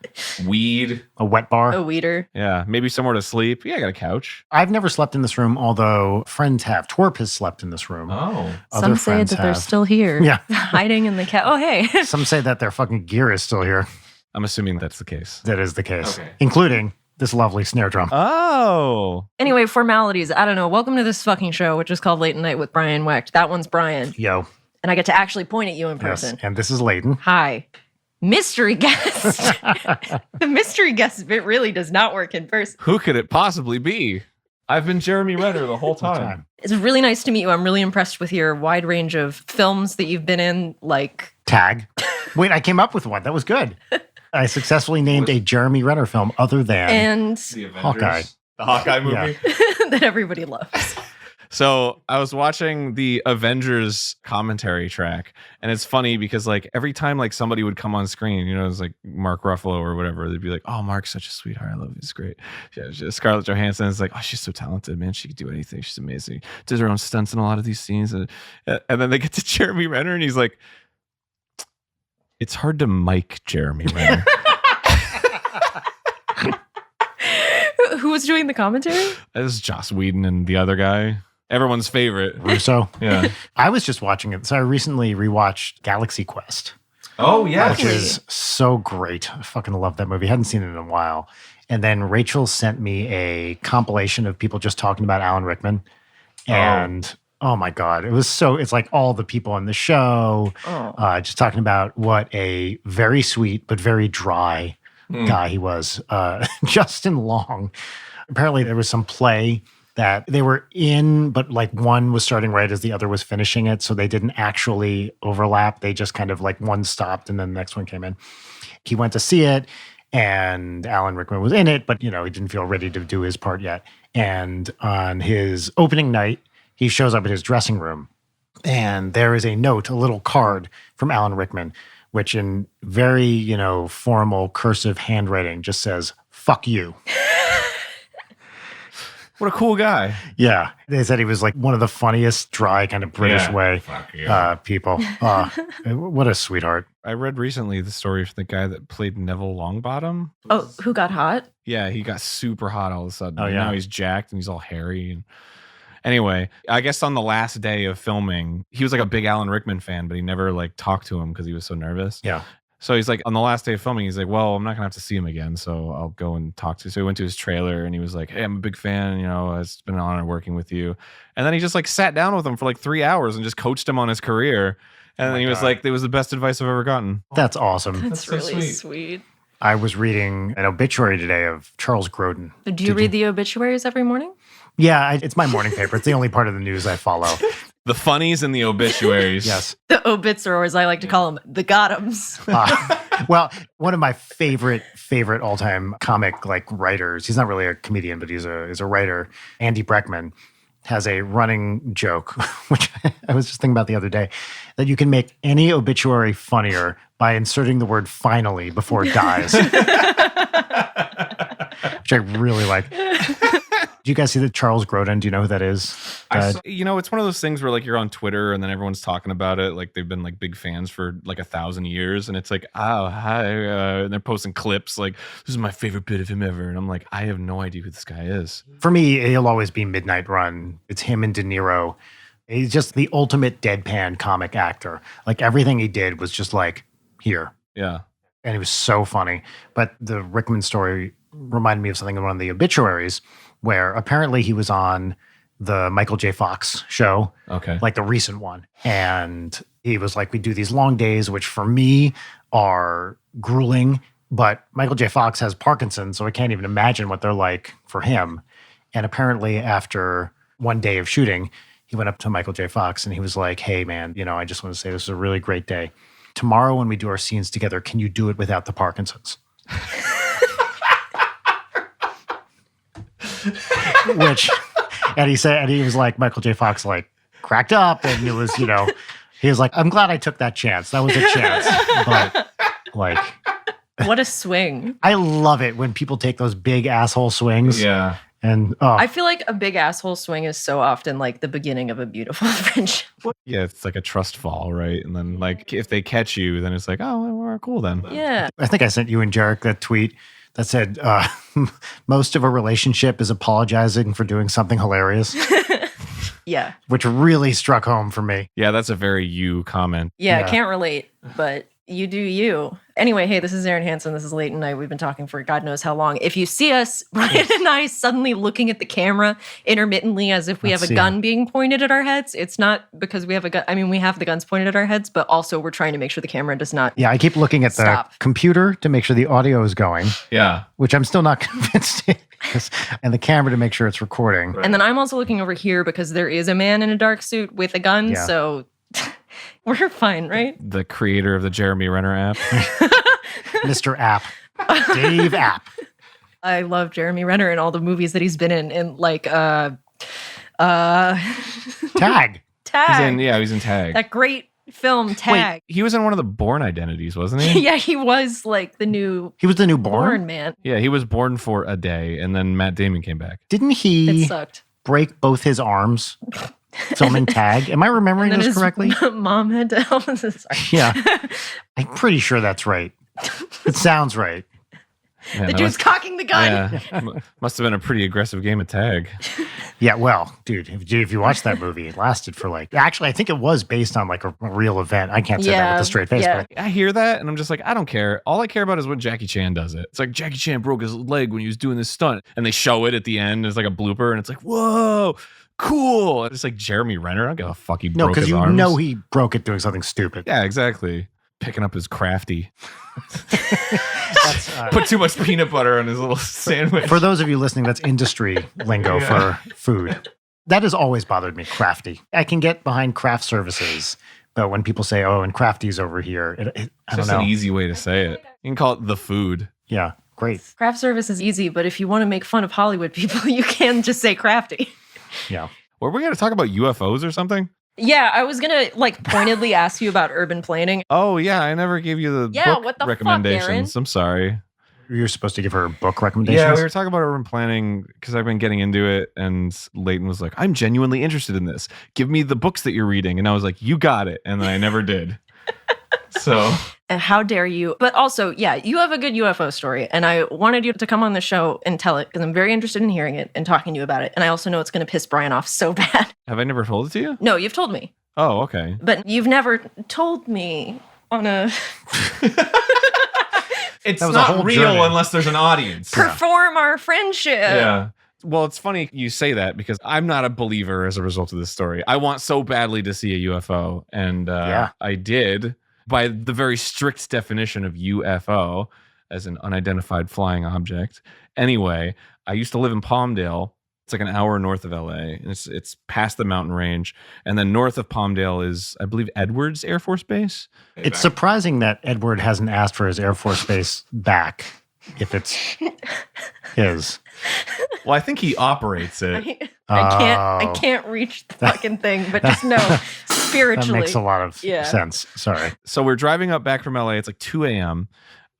weed. A wet bar. A weeder. Yeah. Maybe somewhere to sleep. Yeah, I got a couch. I've never slept in this room, although friends have. Twerp has slept in this room. Oh. Other Some say friends that they're have. still here. Yeah. Hiding in the cat. Oh, hey. Some say that their fucking gear is still here. I'm assuming that's the case. That is the case. Okay. Including this lovely snare drum. Oh. Anyway, formalities. I don't know. Welcome to this fucking show, which is called Late at Night with Brian Wecht. That one's Brian. Yo. And I get to actually point at you in Yes, person. and this is Leighton. Hi. Mystery guest. The mystery guest bit really does not work in person. Who could it possibly be? I've been Jeremy Renner the whole time. It's really nice to meet you. I'm really impressed with your wide range of films that you've been in, like Tag. Wait, I came up with one. That was good. I successfully named a Jeremy Renner film other than and The Avengers. Hawkeye. The Hawkeye movie. Yeah. that everybody loves. So I was watching the Avengers commentary track, and it's funny because like every time like somebody would come on screen, you know, it's like Mark Ruffalo or whatever, they'd be like, "Oh, Mark's such a sweetheart. I love you. It's great." Yeah, Scarlett Johansson is like, "Oh, she's so talented, man. She could do anything. She's amazing. Does her own stunts in a lot of these scenes." And then they get to Jeremy Renner, and he's like, "It's hard to mic Jeremy Renner." Who was doing the commentary? This is Joss Whedon and the other guy. Everyone's favorite. Russo. Yeah. I was just watching it. So I recently rewatched Galaxy Quest, Oh, yeah. which is so great. I fucking love that movie. Hadn't seen it in a while. And then Rachel sent me a compilation of people just talking about Alan Rickman. And oh my God, it's like all the people on the show just talking about what a very sweet but very dry guy he was. Justin Long. Apparently there was some play that they were in, but like one was starting right as the other was finishing it. So they didn't actually overlap. They just kind of like one stopped and then the next one came in. He went to see it and Alan Rickman was in it, but you know, he didn't feel ready to do his part yet. And on his opening night, he shows up at his dressing room and there is a note, a little card from Alan Rickman, which in very, you know, formal cursive handwriting just says, "Fuck you." What a cool guy. Yeah. They said he was like one of the funniest, dry, kind of British Yeah. way Fuck yeah. people. What a sweetheart. I read recently the story of the guy that played Neville Longbottom. Oh, who got hot? Yeah, he got super hot all of a sudden. Oh, yeah. Now he's jacked and he's all hairy. And anyway, I guess on the last day of filming, he was like a big Alan Rickman fan, but he never like talked to him because he was so nervous. Yeah. So he's like, on the last day of filming, he's like, well, I'm not gonna have to see him again, so I'll go and talk to. So he went to his trailer and he was like, hey, I'm a big fan. You know, it's been an honor working with you. And then he just like sat down with him for like 3 hours and just coached him on his career. And then he was like, it was the best advice I've ever gotten. That's awesome. That's so really sweet. sweet. I was reading an obituary today of Charles Grodin. Do you read the obituaries every morning? Yeah, it's my morning paper. It's the only part of the news I follow. The funnies and the obituaries. Yes. The obits, or as I like to call them, the Gothams. Well, one of my favorite all-time comic like writers, he's not really a comedian, but he's a writer, Andy Breckman, has a running joke, which I was just thinking about the other day, that you can make any obituary funnier by inserting the word finally before it dies. Which I really like. Do you guys see the Charles Grodin? Do you know who that is? You know, it's one of those things where like you're on Twitter and then everyone's talking about it. Like they've been like big fans for like 1,000 years. And it's like, oh, hi. And they're posting clips like, this is my favorite bit of him ever. And I'm like, I have no idea who this guy is. For me, he'll always be Midnight Run. It's him and De Niro. He's just the ultimate deadpan comic actor. Like everything he did was just like, here. Yeah. And he was so funny. But the Rickman story reminded me of something in one of the obituaries where apparently he was on the Michael J. Fox show, Okay. like the recent one. And he was like, we do these long days, which for me are grueling, but Michael J. Fox has Parkinson's, so I can't even imagine what they're like for him. And apparently after one day of shooting, he went up to Michael J. Fox and he was like, hey man, you know, I just want to say this is a really great day. Tomorrow when we do our scenes together, can you do it without the Parkinson's? Which, and he was like, Michael J. Fox like cracked up and it was, you know, he was like, I'm glad I took that chance. That was a chance. But like, What a swing. I love it when people take those big asshole swings. Yeah. And I feel like a big asshole swing is so often like the beginning of a beautiful friendship. Yeah, it's like a trust fall, right? And then like if they catch you, then it's like, oh, well, we're cool then. Yeah. I think I sent you and Jarek that tweet that said, most of a relationship is apologizing for doing something hilarious, Yeah. which really struck home for me. Yeah, that's a very you comment. Yeah. Yeah. I can't relate, but You do you. Anyway, hey, this is Arin Hanson. This is Late at Night. We've been talking for God knows how long. If you see us, Brian and I, suddenly looking at the camera intermittently as if we have a gun being pointed at our heads, it's not because we have a gun. I mean, we have the guns pointed at our heads, but also we're trying to make sure the camera does not. Yeah, I keep looking at the computer to make sure the audio is going. Yeah. Which I'm still not convinced is. And the camera to make sure it's recording. Right. And then I'm also looking over here because there is a man in a dark suit with a gun. Yeah. So we're fine, right? The creator of the Jeremy Renner app. Mr. App. Dave App. I love Jeremy Renner and all the movies that he's been in. And like Tag. Tag. He's in Tag. That great film Tag. Wait, he was in one of the Bourne Identities, wasn't he? Yeah, he was like the new. He was the new Bourne man. Yeah, he was born for a day, and then Matt Damon came back. Didn't he? It sucked. Break both his arms filming Tag? Am I remembering this correctly? Mom had to help. Yeah, I'm pretty sure that's right. It sounds right. Yeah, the dude's cocking the gun. Yeah, must have been a pretty aggressive game of Tag. Yeah, well, dude, if you watch that movie, it lasted for actually, I think it was based on like a real event. I can't say that with a straight face. Yeah. But I hear that and I'm just like, I don't care. All I care about is when Jackie Chan does it. It's like Jackie Chan broke his leg when he was doing this stunt, and they show it at the end. It's like a blooper, and it's like, whoa, cool. It's like Jeremy Renner. I don't give a fuck. He broke his arms. No, because you know he broke it doing something stupid. Yeah, exactly. Picking up his crafty. Put too much peanut butter on his little sandwich. For those of you listening, that's industry lingo for food. That has always bothered me, crafty. I can get behind craft services, but when people say, oh, and crafty's over here, I don't know. It's just an easy way to say it. You can call it the food. Yeah, great. Craft service is easy, but if you want to make fun of Hollywood people, you can just say crafty. Yeah. Were we going to talk about UFOs or something? Yeah, I was going to pointedly ask you about urban planning. Oh, yeah. I never gave you the book what the recommendations. Fuck, I'm sorry. You're supposed to give her book recommendations? Yeah, we were talking about urban planning because I've been getting into it, and Leighton was like, I'm genuinely interested in this. Give me the books that you're reading. And I was like, you got it. And then I never did. So. And how dare you? But also, yeah, you have a good UFO story. And I wanted you to come on the show and tell it because I'm very interested in hearing it and talking to you about it. And I also know it's going to piss Brian off so bad. Have I never told it to you? No, you've told me. Oh, okay. But you've never told me on a... It's not real unless there's an audience. Perform our friendship. Yeah. Well, it's funny you say that because I'm not a believer as a result of this story. I want so badly to see a UFO. And I did. By the very strict definition of UFO as an unidentified flying object. Anyway, I used to live in Palmdale. It's like an hour north of LA. And it's past the mountain range. And then north of Palmdale is, I believe, Edwards Air Force Base. It's surprising that Edward hasn't asked for his Air Force Base back if it's his. Well, I think he operates it. I can't reach the fucking thing, but just know spiritually. That makes a lot of sense. Sorry. So we're driving up back from LA. It's like 2 a.m.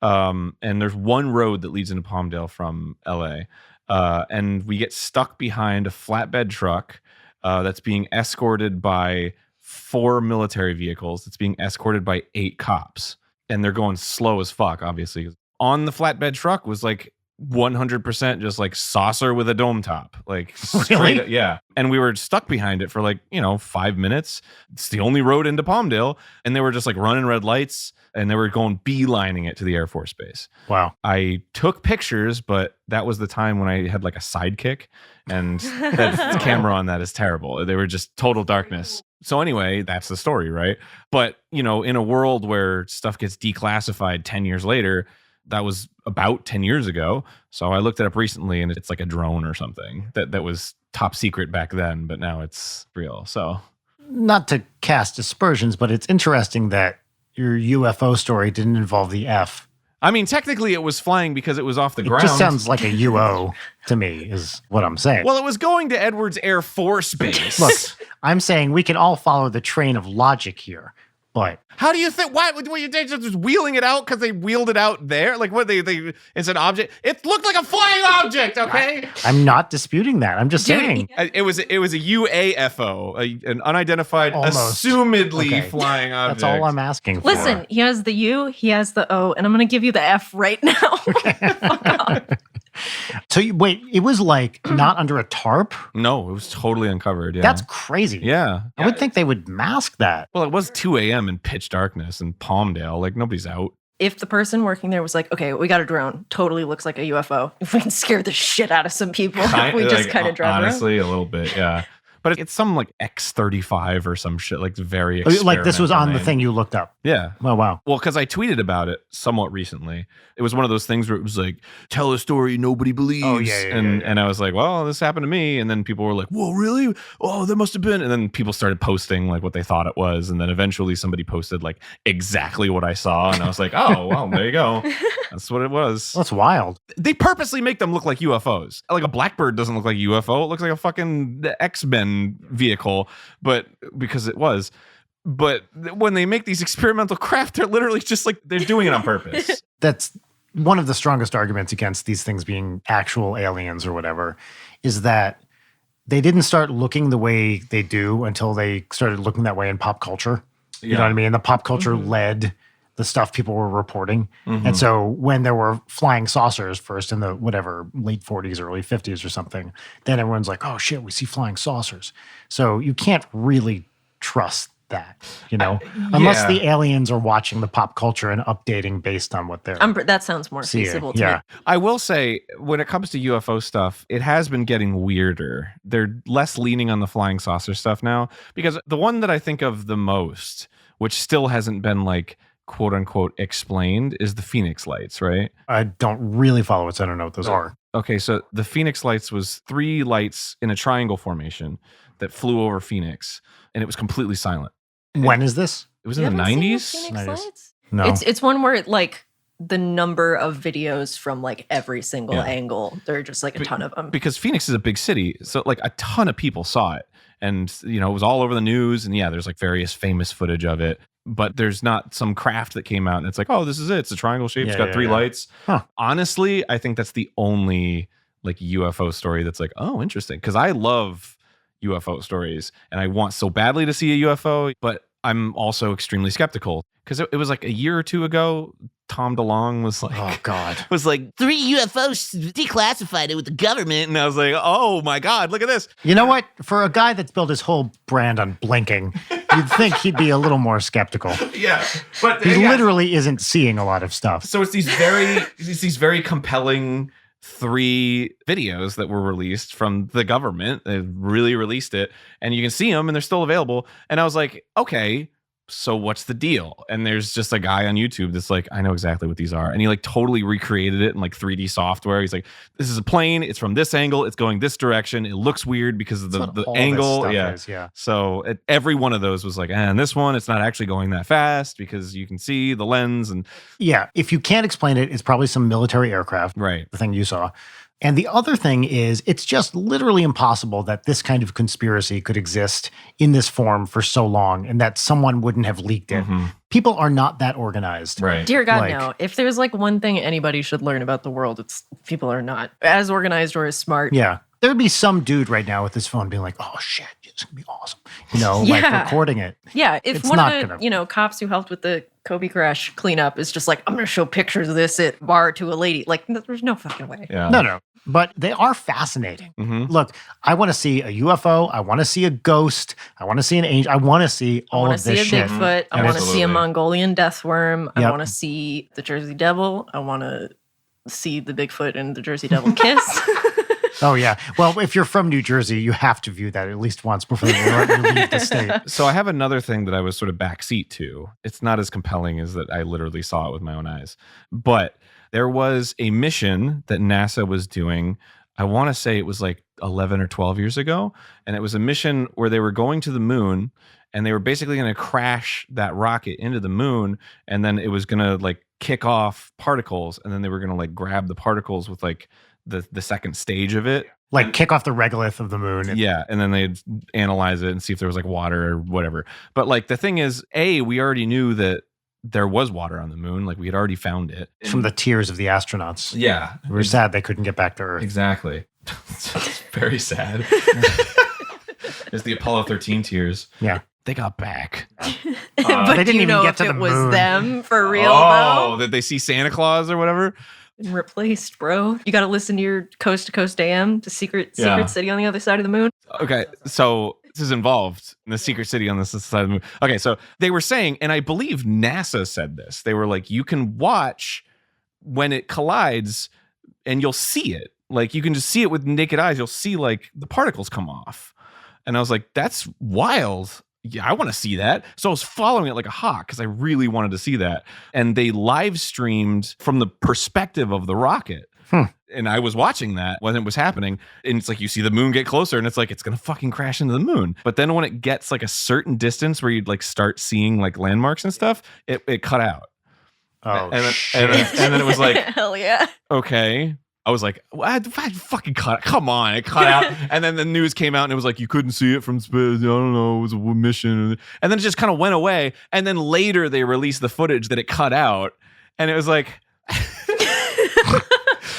And there's one road that leads into Palmdale from LA. And we get stuck behind a flatbed truck that's being escorted by 4 military vehicles. It's being escorted by 8 cops. And they're going slow as fuck, obviously. On the flatbed truck was like 100% just like saucer with a dome top. Like straight up, yeah. And we were stuck behind it for 5 minutes. It's the only road into Palmdale. And they were just like running red lights. And they were going beelining it to the Air Force Base. Wow. I took pictures, but that was the time when I had like a sidekick. And the camera on that is terrible. They were just total darkness. So anyway, that's the story, right? But, in a world where stuff gets declassified 10 years later, that was about 10 years ago. So I looked it up recently, and it's like a drone or something that was top secret back then, but now it's real. So not to cast aspersions, but it's interesting that your UFO story didn't involve the F. I mean, technically it was flying because it was off the ground. It just sounds like a UO to me, is what I'm saying. Well, it was going to Edwards Air Force Base. Look, I'm saying we can all follow the train of logic here, but... How do you think? Why were you just wheeling it out because they wheeled it out there? Like what? They it's an object. It looked like a flying object. Okay. I'm not disputing that. I'm just saying it was a UAFO, an unidentified, assumedly flying object. That's all I'm asking for. Listen, he has the U, he has the O, and I'm going to give you the F right now. Fuck off. So wait, it was like not under a tarp? No, it was totally uncovered. Yeah. That's crazy. yeah. I would think they would mask that. Well, it was 2 a.m. in pitch darkness in Palmdale. Like, nobody's out. If the person working there was like, okay, we got a drone, totally looks like a UFO. If we can scare the shit out of some people, we just kind of drive around. Honestly, a little bit, yeah. But it's some like X35 or some shit, like very Like this was on the experimental thing name. you looked up. Yeah. Oh, wow. Well, because I tweeted about it somewhat recently. It was one of those things where it was like, tell a story nobody believes. Oh, yeah, And I was like, well, this happened to me. And then people were like, whoa, really? Oh, that must have been. And then people started posting like what they thought it was. And then eventually somebody posted like exactly what I saw. And I was like, oh, well, there you go. That's what it was. That's wild. They purposely make them look like UFOs. Like a Blackbird doesn't look like a UFO. It looks like a fucking X-Men vehicle, but because it was. But when they make these experimental craft, they're literally just like, they're doing it on purpose. That's one of the strongest arguments against these things being actual aliens or whatever, is that they didn't start looking the way they do until they started looking that way in pop culture. You know what I mean? And the pop culture led the stuff people were reporting. And so when there were flying saucers first in the whatever late 40s, early 50s or something, then everyone's like, oh shit, we see flying saucers. So you can't really trust that, you know, unless the aliens are watching the pop culture and updating based on what they're That sounds more seeing. feasible to Yeah. me. I will say, when it comes to UFO stuff, it has been getting weirder. They're less leaning on the flying saucer stuff now, because the one that I think of the most, which still hasn't been like quote unquote explained, is the Phoenix Lights, right? I don't really follow it, so I don't know what those are. Okay, so the Phoenix Lights was 3 lights in a triangle formation that flew over Phoenix, and it was completely silent. When is this? It was You in the haven't seen 90s. Phoenix 90s. Lights? No. It's one where like the number of videos from like every single Yeah. angle, there are just like a ton of them. Because Phoenix is a big city, so like a ton of people saw it, and you know it was all over the news. And yeah, there's like various famous footage of it, but there's not some craft that came out and it's like, oh, this is it. It's a triangle shape. It's got 3 lights. Huh. Honestly, I think that's the only like UFO story that's like, oh, interesting. Because I love UFO stories and I want so badly to see a UFO, but I'm also extremely skeptical because it was like a year or 2 ago. Tom DeLonge was like, Oh God. was like 3 UFOs declassified it with the government, and I was like, oh my God, look at this. You know what? For a guy that's built his whole brand on blinking, you'd think he'd be a little more skeptical. Yeah, but He literally isn't seeing a lot of stuff. so it's these very compelling 3 videos that were released from the government. They really released it, and you can see them, and they're still available. And I was like, okay, so what's the deal? And there's just a guy on YouTube that's like, I know exactly what these are. And he like totally recreated it in like 3D software. He's like, this is a plane. It's from this angle. It's going this direction. It looks weird because of That's what the all this angle. stuff Yeah. is, yeah. So every one of those was like, and this one, it's not actually going that fast because you can see the lens and Yeah. If you can't explain it, it's probably some military aircraft, right. the thing you saw. And the other thing is, it's just literally impossible that this kind of conspiracy could exist in this form for so long and that someone wouldn't have leaked it. People are not that organized. Right. Dear God, Like- no. If there's like one thing anybody should learn about the world, it's people are not as organized or as smart. Yeah. There'd be some dude right now with his phone being like, oh shit, it's going to be awesome. You know, like Yeah. recording it. Yeah, if It's one not of the gonna- cops who helped with the Kobe crash cleanup is just like, I'm gonna show pictures of this at bar to a lady, like there's no fucking way. Yeah. No. But they are fascinating. Look, I want to see a UFO. I want to see a ghost. I want to see an angel. I want to see I all want of to see this a shit. Bigfoot. I want to see a Absolutely. Mongolian death worm. I Yep. want to see the Jersey Devil. I want to see the Bigfoot and the Jersey Devil kiss. Oh, yeah. Well, if you're from New Jersey, you have to view that at least once before you leave the state. So I have another thing that I was sort of backseat to. It's not as compelling as that I literally saw it with my own eyes. But there was a mission that NASA was doing. I want to say it was like 11 or 12 years ago. And it was a mission where they were going to the moon and they were basically going to crash that rocket into the moon. And then it was going to like kick off particles. And then they were going to like grab the particles with like the second stage of it. Like kick off the regolith of the moon. Yeah, and then they'd analyze it and see if there was like water or whatever. But like the thing is, we already knew that there was water on the moon. Like we had already found it. From the tears of the astronauts. Yeah. We were sad they couldn't get back to Earth. Exactly. It's very sad. It's the Apollo 13 tears. Yeah. They got back. But They do didn't you even know get if to it the was moon. them for real Oh, though? did they see Santa Claus or whatever? Been replaced, bro. You got to listen to your Coast to Coast AM, the secret city on the other side of the moon. Okay, so this is involved in the secret city on this side of the moon. Okay, so they were saying, and I believe NASA said this. They were like, you can watch when it collides and you'll see it. Like you can just see it with naked eyes. You'll see like the particles come off. And I was like, that's wild. Yeah, I want to see that. So I was following it like a hawk because I really wanted to see that. And they live streamed from the perspective of the rocket. And I was watching that when it was happening. And it's like you see the moon get closer and it's like it's going to fucking crash into the moon. But then when it gets like a certain distance where you'd like start seeing like landmarks and stuff, it cut out. Oh, and then it was like, hell yeah. Okay. I was like, what? I fucking cut. Come on, it cut out. And then the news came out, and it was like you couldn't see it from space. I don't know, it was a mission. And then it just kind of went away. And then later they released the footage that it cut out, and it was like,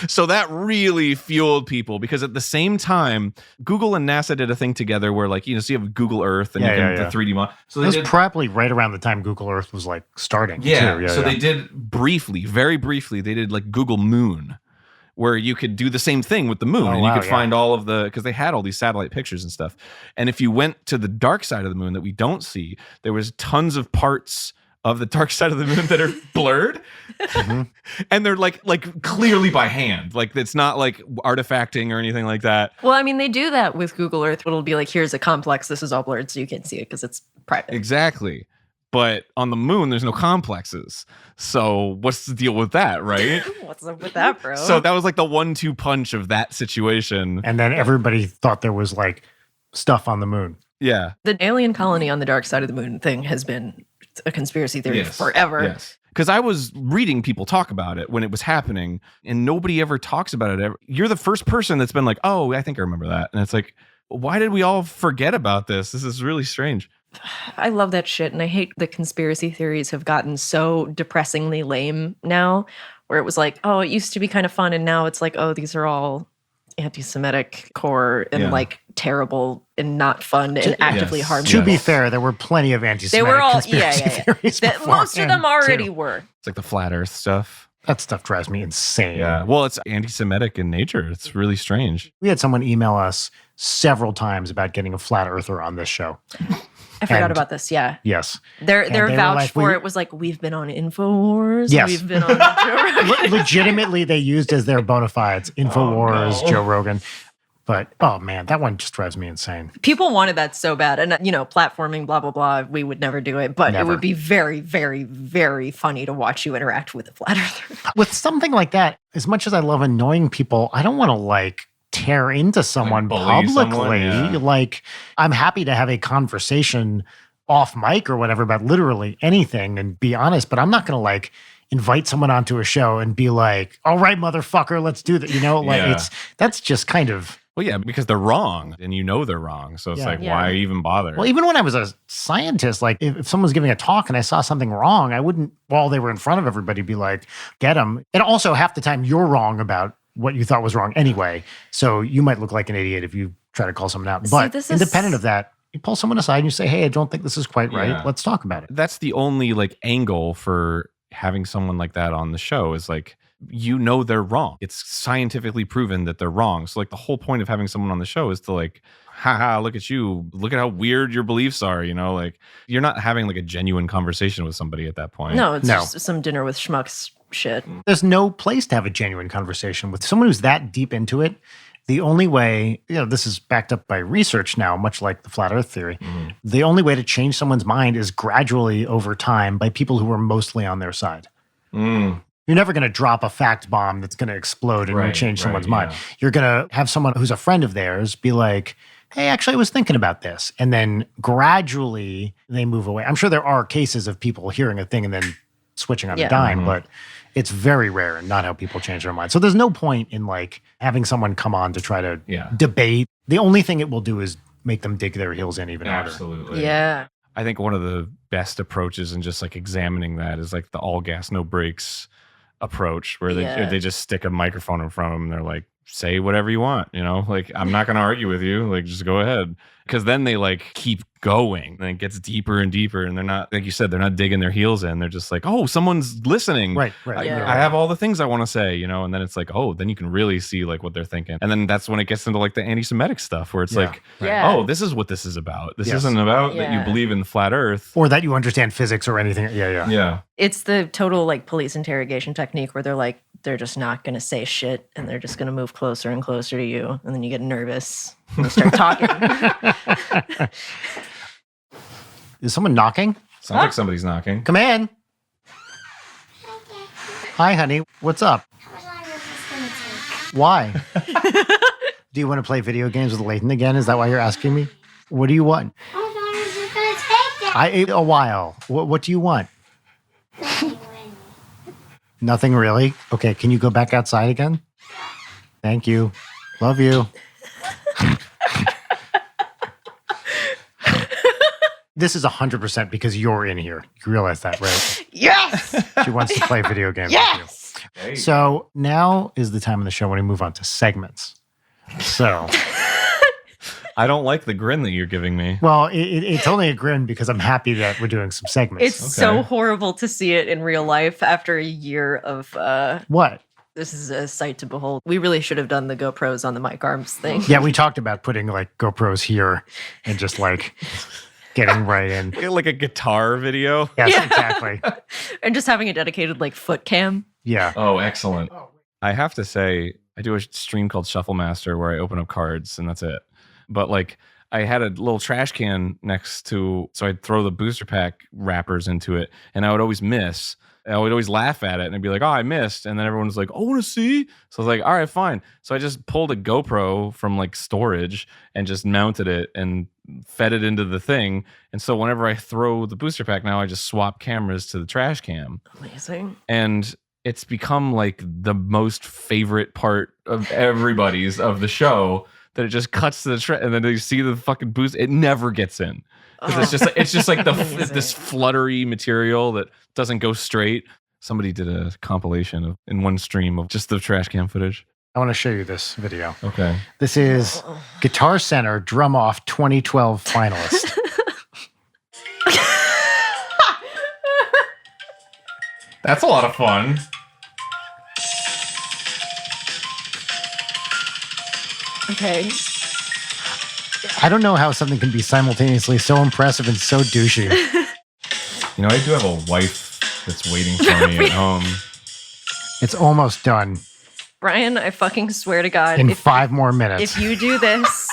so that really fueled people because at the same time, Google and NASA did a thing together where, like, so you have Google Earth and the 3D model. So that was probably right around the time Google Earth was like starting. Yeah. So they did briefly, very briefly, they did like Google Moon, where you could do the same thing with the moon and you could find all of because they had all these satellite pictures and stuff. And if you went to the dark side of the moon that we don't see, there was tons of parts of the dark side of the moon that are blurred. And they're like clearly by hand. Like it's not like artifacting or anything like that. Well, I mean, they do that with Google Earth. It'll be like, here's a complex. This is all blurred, so you can't see it because it's private. Exactly. But on the moon, there's no complexes. So what's the deal with that, right? What's up with that, bro? So that was like the 1-2 punch of that situation. And then everybody thought there was like stuff on the moon. Yeah. The alien colony on the dark side of the moon thing has been a conspiracy theory forever. Yes. Because I was reading people talk about it when it was happening, and nobody ever talks about it ever. You're the first person that's been like, oh, I think I remember that. And it's like, why did we all forget about this? This is really strange. I love that shit, and I hate the conspiracy theories have gotten so depressingly lame now, where it was like, oh, it used to be kind of fun, and now it's like, oh, these are all anti-Semitic core and like terrible and not fun and actively harmful. To be fair, there were plenty of anti-Semitic conspiracy theories. Most of them already were. It's like the flat Earth stuff. That stuff drives me insane. Yeah. Well, it's anti-Semitic in nature. It's really strange. We had someone email us several times about getting a flat earther on this show. I forgot about this. Yeah. Yes. Their vouch for it was like, we've been on InfoWars. Yes. We've been on Joe Rogan. Legitimately, they used as their bona fides InfoWars, Joe Rogan. But, oh man, that one just drives me insane. People wanted that so bad. And, platforming, blah, blah, blah. We would never do it. But Never. It would be very, very, very funny to watch you interact with a flat earther. With something like that, as much as I love annoying people, I don't want to tear into someone bully publicly. someone, I'm happy to have a conversation off mic or whatever about literally anything and be honest, but I'm not going to invite someone onto a show and be like, all right, motherfucker, let's do that. That's just kind of. Well, yeah, because they're wrong and they're wrong. So it's why even bother? Well, even when I was a scientist, if someone was giving a talk and I saw something wrong, I wouldn't, while they were in front of everybody, be like, get them. And also half the time you're wrong about what you thought was wrong anyway. So you might look like an idiot if you try to call someone out. But independent of that, you pull someone aside and you say, hey, I don't think this is quite right. Let's talk about it. That's the only angle for having someone like that on the show is they're wrong. It's scientifically proven that they're wrong. So the whole point of having someone on the show is to haha, look at you. Look at how weird your beliefs are. You're not having a genuine conversation with somebody at that point. No, it's just some dinner with schmucks shit. There's no place to have a genuine conversation with someone who's that deep into it. The only way, this is backed up by research now, much like the flat earth theory. Mm-hmm. The only way to change someone's mind is gradually over time by people who are mostly on their side. Mm. You're never going to drop a fact bomb that's going to explode and change someone's mind. You're going to have someone who's a friend of theirs be like, hey, actually, I was thinking about this. And then gradually they move away. I'm sure there are cases of people hearing a thing and then switching on a dime, but it's very rare and not how people change their mind. So there's no point in having someone come on to try to debate. The only thing it will do is make them dig their heels in even harder. Absolutely. Yeah. I think one of the best approaches in just examining that is the all gas, no brakes approach where they just stick a microphone in front of them and they're like, say whatever you want, like I'm not going to argue with you. Like, just go ahead. Because then they like keep going and it gets deeper and deeper. And they're not, like you said, they're not digging their heels in. They're just like, oh, someone's listening. Right. I have all the things I want to say, and then it's like, oh, then you can really see like what they're thinking. And then that's when it gets into like the anti-Semitic stuff where it's like, oh, this is what this is about. This isn't about that you believe in flat earth. Or that you understand physics or anything. Yeah. It's the total like police interrogation technique where they're like, they're just not going to say shit and they're just going to move closer and closer to you. And then you get nervous and you start talking. Is someone knocking? Sounds like somebody's knocking. Come in. Hi, honey. What's up? How much longer is this going to take? Why? Do you want to play video games with Leighton again? Is that why you're asking me? What do you want? How much longer is this going to take? I ate a while. What do you want? Nothing really? Okay, can you go back outside again? Thank you. Love you. This is 100% because you're in here. You realize that, right? Yes! She wants to play video games Yes! with you. So now is the time of the show when we move on to segments. So... I don't like the grin that you're giving me. Well, it's only a grin because I'm happy that we're doing some segments. It's so horrible to see it in real life after a year of... What? This is a sight to behold. We really should have done the GoPros on the mic arms thing. Yeah, we talked about putting like GoPros here and just like getting right in. Like a guitar video. Yes, exactly. And just having a dedicated like foot cam. Yeah. Oh, excellent. I have to say, I do a stream called Shuffle Master where I open up cards and that's it. But like I had a little trash can next to, so I'd throw the booster pack wrappers into it and I would always miss. I would always laugh at it and I'd be like, oh, I missed. And then everyone was like, oh, I want to see. So I was like, all right, fine. So I just pulled a GoPro from like storage and just mounted it and fed it into the thing. And so whenever I throw the booster pack now, I just swap cameras to the trash cam. Amazing. And it's become like the most favorite part of everybody's of the show. That it just cuts to the and then you see the fucking boost. It never gets in because it's just like this fluttery material that doesn't go straight. Somebody did a compilation in one stream of just the trash cam footage. I want to show you this video. Okay, this is Guitar Center Drum Off 2012 finalist. That's a lot of fun. Okay. I don't know how something can be simultaneously so impressive and so douchey. I do have a wife that's waiting for me at home. It's almost done. Brian, I fucking swear to God. In 5 more minutes. If you do this,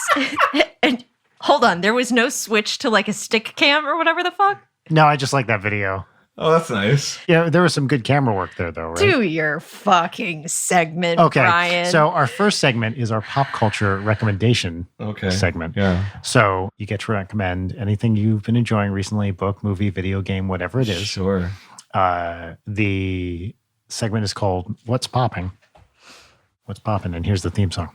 and hold on, there was no switch to like a stick cam or whatever the fuck? No, I just like that video. Oh, that's nice. Yeah, there was some good camera work there, though, right? Do your fucking segment, okay, Brian. So our first segment is our pop culture recommendation segment. Yeah. So you get to recommend anything you've been enjoying recently, book, movie, video game, whatever it is. Sure. The segment is called What's Popping? What's Popping? And here's the theme song.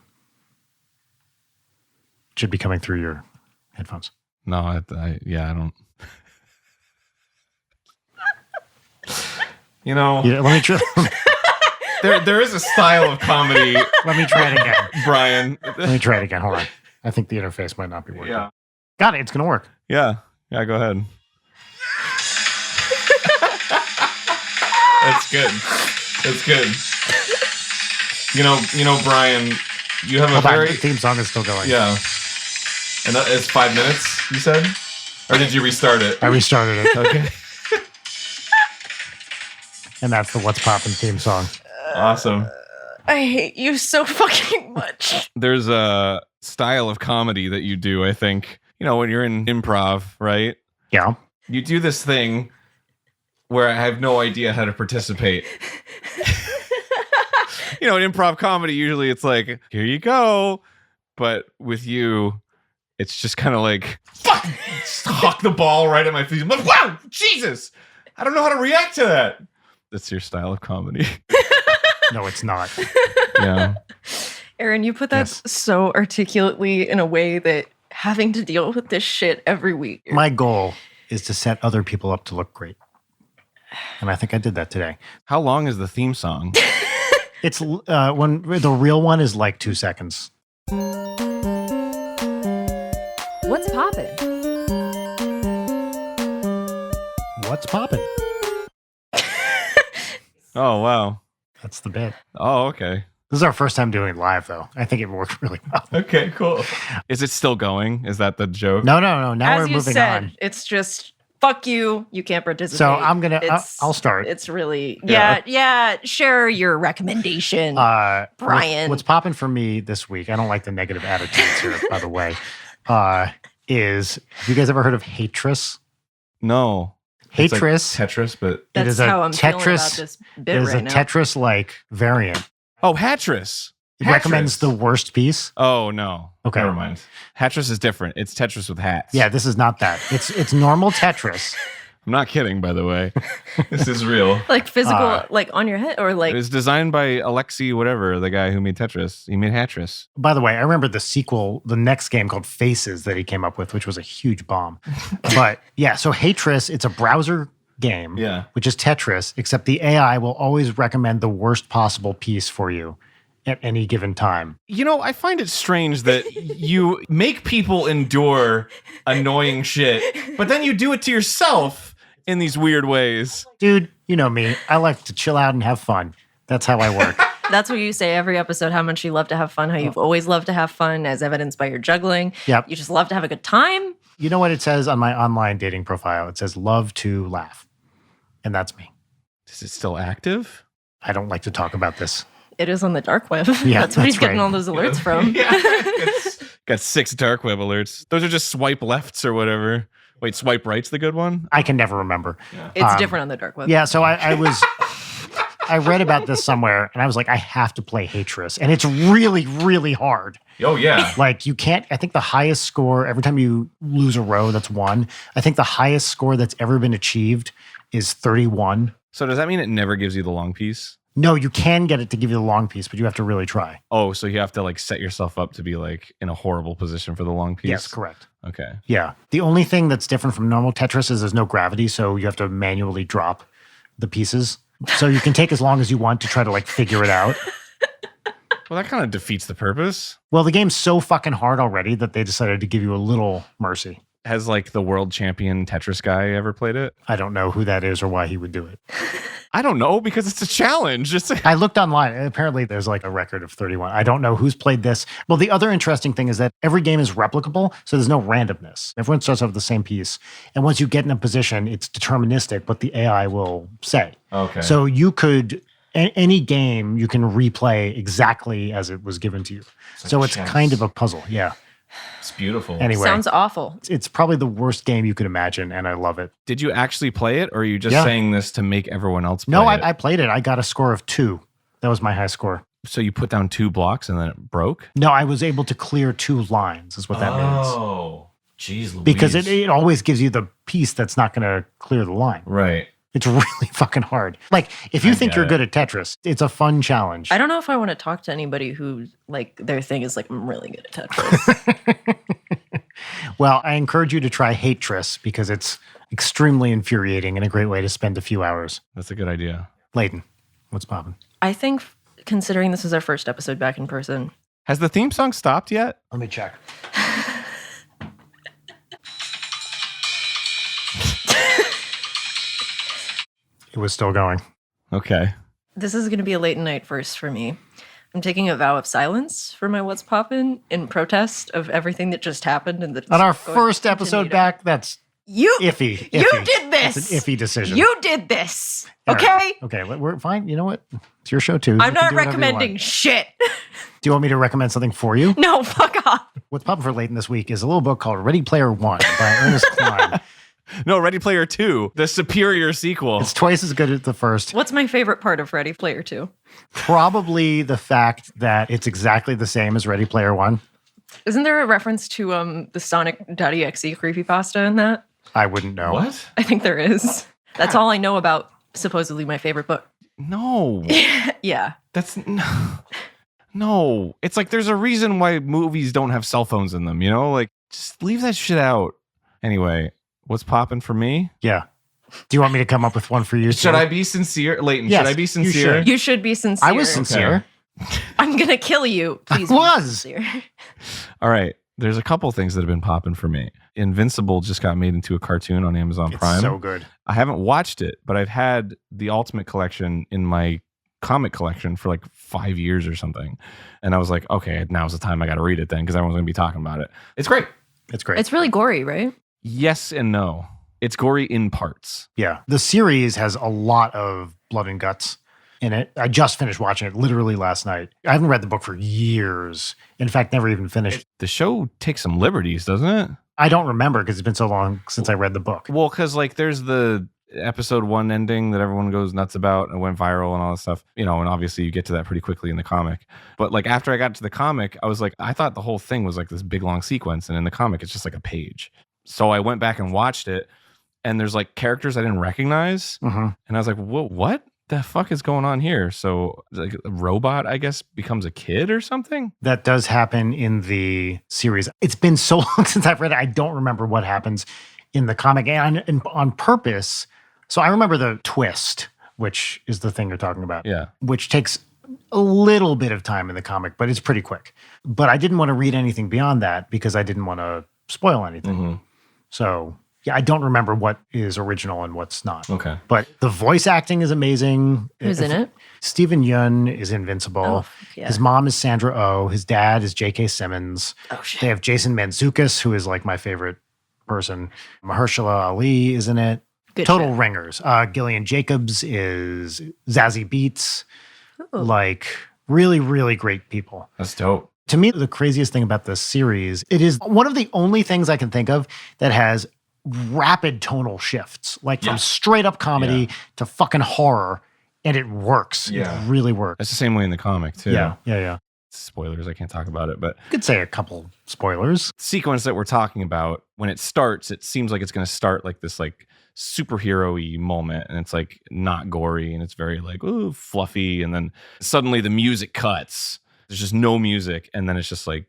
It should be coming through your headphones. No, I don't. Yeah, let me try. there is a style of comedy. Let me try it again, Brian. Let me try it again. Hold on. I think the interface might not be working. Yeah. Got it. It's gonna work. Yeah. Go ahead. That's good. That's good. Brian, you have Hold a on, very the theme song is still going. Yeah. And that is 5 minutes, you said? Or did you restart it? I restarted it. Okay. And that's the What's Poppin' theme song. Awesome. I hate you so fucking much. There's a style of comedy that you do, I think, when you're in improv, right? Yeah. You do this thing where I have no idea how to participate. In improv comedy, usually it's like, here you go. But with you, it's just kind of like, fuck, huck the ball right at my feet. I'm like, wow, Jesus, I don't know how to react to that. That's your style of comedy. No, it's not. Yeah. Arin, you put that so articulately in a way that having to deal with this shit every week. My goal is to set other people up to look great. And I think I did that today. How long is the theme song? It's when the real one is like 2 seconds. What's poppin'? What's poppin'? Oh, wow. That's the bit. Oh, okay. This is our first time doing it live, though. I think it worked really well. Okay, cool. Is it still going? Is that the joke? No. Now As we're you moving said, on. it's just fuck you. You can't participate. So I'm gonna. I'll start. It's really Yeah. yeah. Share your recommendation, Brian. What's popping for me this week? I don't like the negative attitudes here, by the way. Is have you guys ever heard of Hatress? No. It's like Hatress. Tetris, but That's is a how I'm feeling Tetris- about this bit is right a now. Tetris-like variant. oh, Hatress. It recommends the worst piece. Oh no. Okay. Never mind. Hatress is different. It's Tetris with hats. Yeah, this is not that. It's normal Tetris. I'm not kidding, by the way. This is real. Like physical, like on your head, or It like was designed by Alexei, whatever, the guy who made Tetris. He made Hatress. By the way, I remember the sequel, the next game called Faces that he came up with, which was a huge bomb. But yeah, so Hatress, it's a browser game, Yeah. which is Tetris, except the AI will always recommend the worst possible piece for you at any given time. You know, I find it strange that you make people endure annoying shit, but then you do it to yourself in these weird ways. Dude, you know me. I like to chill out and have fun. That's how I work. that's what you say every episode. How much you love to have fun. How you've always loved to have fun, as evidenced by your juggling. Yep. You just love to have a good time. You know what it says on my online dating profile? It says love to laugh. And that's me. Is it still active? I don't like to talk about this. It is on the dark web. Yeah, that's what he's that's getting right. all those alerts from. Got 6 dark web alerts. Those are just swipe lefts or whatever. Wait, swipe right's the good one? I can never remember. It's different on the dark web. Yeah, so I was I read about this somewhere and I was like, I have to play Hatress. And it's really, really hard. Oh, yeah. Like you can't, I think the highest score, every time you lose a row, that's 1. I think the highest score that's ever been achieved is 31. So does that mean it never gives you the long piece? No, you can get it to give you the long piece, but you have to really try. Oh, so you have to like set yourself up to be like in a horrible position for the long piece? Yes, correct. Okay. Yeah. The only thing that's different from normal Tetris is there's no gravity, so you have to manually drop the pieces. So you can take as long as you want to try to like figure it out. Well, that kind of defeats the purpose. Well, the game's so fucking hard already that they decided to give you a little mercy. Has like the world champion Tetris guy ever played it? I don't know who that is or why he would do it. I don't know because it's a challenge. I looked online. And apparently, there's like a record of 31. I don't know who's played this. Well, the other interesting thing is that every game is replicable, so there's no randomness. Everyone starts off with the same piece. And once you get in a position, it's deterministic what the AI will say. Okay. So you could, any game, you can replay exactly as it was given to you. So it's kind of a puzzle. Yeah. It's beautiful. Anyway, Sounds awful. it's probably the worst game you could imagine, and I love it. Did you actually play it, or are you just Yeah. saying this to make everyone else play No, it? I played it. I got a score of 2. That was my high score. So you put down 2 blocks and then it broke? No, I was able to clear 2 lines, is what that means. Oh, jeez, Louise. Because it always gives you the piece that's not going to clear the line. Right. It's really fucking hard. Like, if you I think get you're it. good at Tetris, it's a fun challenge. I don't know if I want to talk to anybody who like their thing is like I'm really good at Tetris. Well, I encourage you to try Hatress because it's extremely infuriating and a great way to spend a few hours. That's a good idea. Layden, what's poppin'? I think considering this is our first episode back in person, Has the theme song stopped yet? Let me check. It was still going. Okay. this is going to be a late night first for me. I'm taking a vow of silence for my What's Poppin' in protest of everything that just happened. And On our first episode back, that's You iffy. You iffy. did this. It's an iffy decision. You did this. All Okay? right. Okay, we're fine. You know what? It's your show too. I'm You can not do whatever you recommending want. shit. Do you want me to recommend something for you? No, fuck off. What's popping for Leighton this week is a little book called Ready Player One by Ernest Cline. No, Ready Player 2, the superior sequel. It's twice as good as the first. What's my favorite part of Ready Player 2? Probably the fact that it's exactly the same as Ready Player One. Isn't there a reference to the Sonic.exe creepypasta in that? I wouldn't know. What? I think there is. That's all I know about supposedly my favorite book. No. Yeah. That's no. It's like there's a reason why movies don't have cell phones in them, you know? Like just leave that shit out. Anyway, what's popping for me? Yeah. Do you want me to come up with one for you? Should too? I be sincere? Leighton, Yes, should I be you sincere? should. You should be sincere. I was sincere. I'm gonna kill you. Please be was. sincere. All right. There's a couple things that have been popping for me. Invincible just got made into a cartoon on Amazon It's Prime. so good. I haven't watched it, but I've had the Ultimate Collection in my comic collection for like 5 years or something. And I was like, okay, now's the time I got to read it then because everyone's going to be talking about it. It's great. It's great. It's really gory, right? Yes and no. It's gory in parts. Yeah. The series has a lot of blood and guts in it. I just finished watching it literally last night. I haven't read the book for years. In fact, never even finished. The show takes some liberties, doesn't it? I don't remember because it's been so long since I read the book. Well, because like there's the episode 1 ending that everyone goes nuts about and went viral and all this stuff, and obviously you get to that pretty quickly in the comic. But like after I got to the comic, I was like, I thought the whole thing was like this big long sequence, and in the comic it's just like a page. So I went back and watched it, and there's like characters I didn't recognize, and I was like, whoa, what the fuck is going on here? So like a robot, I guess, becomes a kid or something. That does happen in the series. It's been so long since I've read it. I don't remember what happens in the comic and on purpose. So I remember the twist, which is the thing you're talking about. Yeah. Which takes a little bit of time in the comic, but it's pretty quick. But I didn't want to read anything beyond that because I didn't want to spoil anything. So yeah, I don't remember what is original and what's not. Okay. But the voice acting is amazing. Who's in it? Stephen Yeun is Invincible. Oh, yeah. His mom is Sandra Oh. His dad is J.K. Simmons. Oh, shit. They have Jason Mantzoukas, who is like my favorite person. Mahershala Ali is in it. Good Total shit. ringers. Gillian Jacobs is Zazie Beetz. Ooh. Like really, really great people. That's dope. To me, the craziest thing about this series, it is one of the only things I can think of that has rapid tonal shifts, like from straight up comedy to fucking horror, and it works. Yeah. It really works. It's the same way in the comic too. Yeah. Spoilers, I can't talk about it, but You could say a couple spoilers. sequence that we're talking about, when it starts, it seems like it's going to start like this like superhero-y moment, and it's like not gory, and it's very like ooh fluffy, and then suddenly the music cuts. There's just no music, and then it's just like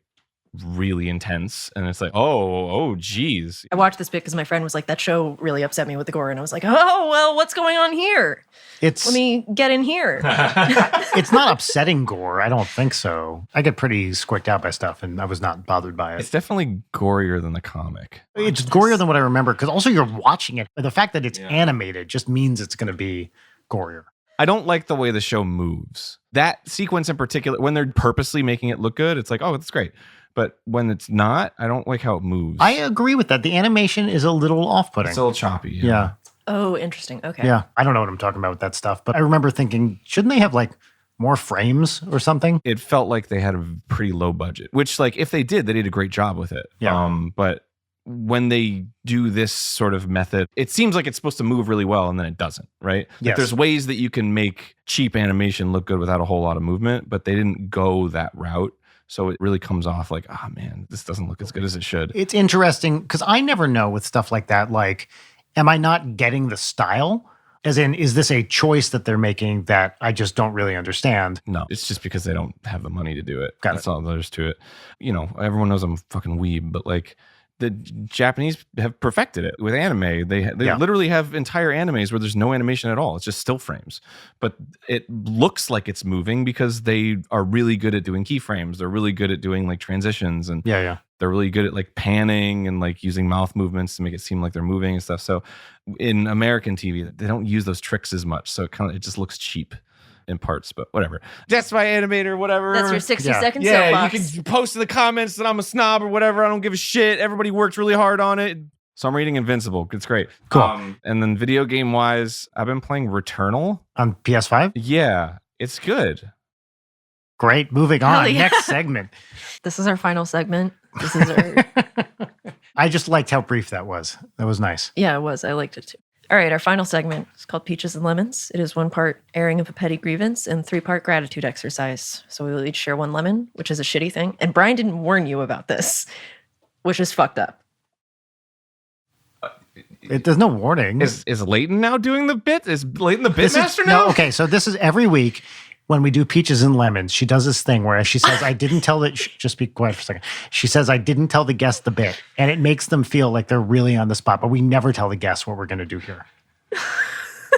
really intense, and it's like oh geez. I watched this bit because my friend was like, that show really upset me with the gore. And I was like, oh, well, what's going on here? It's Let me get in here. it's not upsetting gore. I don't think so. I get pretty squicked out by stuff, and I was not bothered by It's it. definitely gorier than the comic. It's gorier than what I remember because also you're watching it. The fact that it's animated just means it's going to be gorier. I don't like the way the show moves. That sequence in particular, when they're purposely making it look good, it's like, oh, that's great. But when it's not, I don't like how it moves. I agree with that. The animation is a little off-putting. It's a little choppy. Yeah. Oh, interesting. Okay. Yeah. I don't know what I'm talking about with that stuff, but I remember thinking, shouldn't they have like more frames or something? It felt like they had a pretty low budget, which like if they did a great job with it. Yeah. But when they do this sort of method, it seems like it's supposed to move really well, and then it doesn't, right? Like Yes. there's ways that you can make cheap animation look good without a whole lot of movement, but they didn't go that route. So it really comes off like, oh man, this doesn't look as good as it should. It's interesting because I never know with stuff like that, like, am I not getting the style? As in, is this a choice that they're making that I just don't really understand? No, it's just because they don't have the money to do it. Got That's all there's to it. Everyone knows I'm a fucking weeb, but like the Japanese have perfected it with anime. They Yeah. literally have entire animes where there's no animation at all. It's just still frames, but it looks like it's moving because they are really good at doing keyframes. They're really good at doing like transitions, and Yeah. they're really good at like panning and like using mouth movements to make it seem like they're moving and stuff. So in American TV, they don't use those tricks as much. So it just looks cheap in parts, but whatever. That's my animator, whatever. That's your 60-second Yeah, soapbox. you can post in the comments that I'm a snob or whatever. I don't give a shit. Everybody worked really hard on it. So I'm reading Invincible. It's great. Cool. And then video game wise, I've been playing Returnal. On PS5? Yeah, it's good. Great. Moving on. Hell yeah. Next segment. This is our final segment. This is our... I just liked how brief that was. That was nice. Yeah, it was. I liked it too. All right, our final segment is called Peaches and Lemons. It is 1 part airing of a petty grievance and 3-part gratitude exercise. So we will each share 1 lemon, which is a shitty thing. And Brian didn't warn you about this, which is fucked up. There's no warning. Is Leighton now doing the bit? Is Leighton the This is- bitmaster now? No, okay. So this is every week when we do Peaches and Lemons. She does this thing where she says, I didn't tell that. Just be quiet for a second. She says, I didn't tell the guest the bit. And it makes them feel like they're really on the spot, but we never tell the guests what we're going to do here.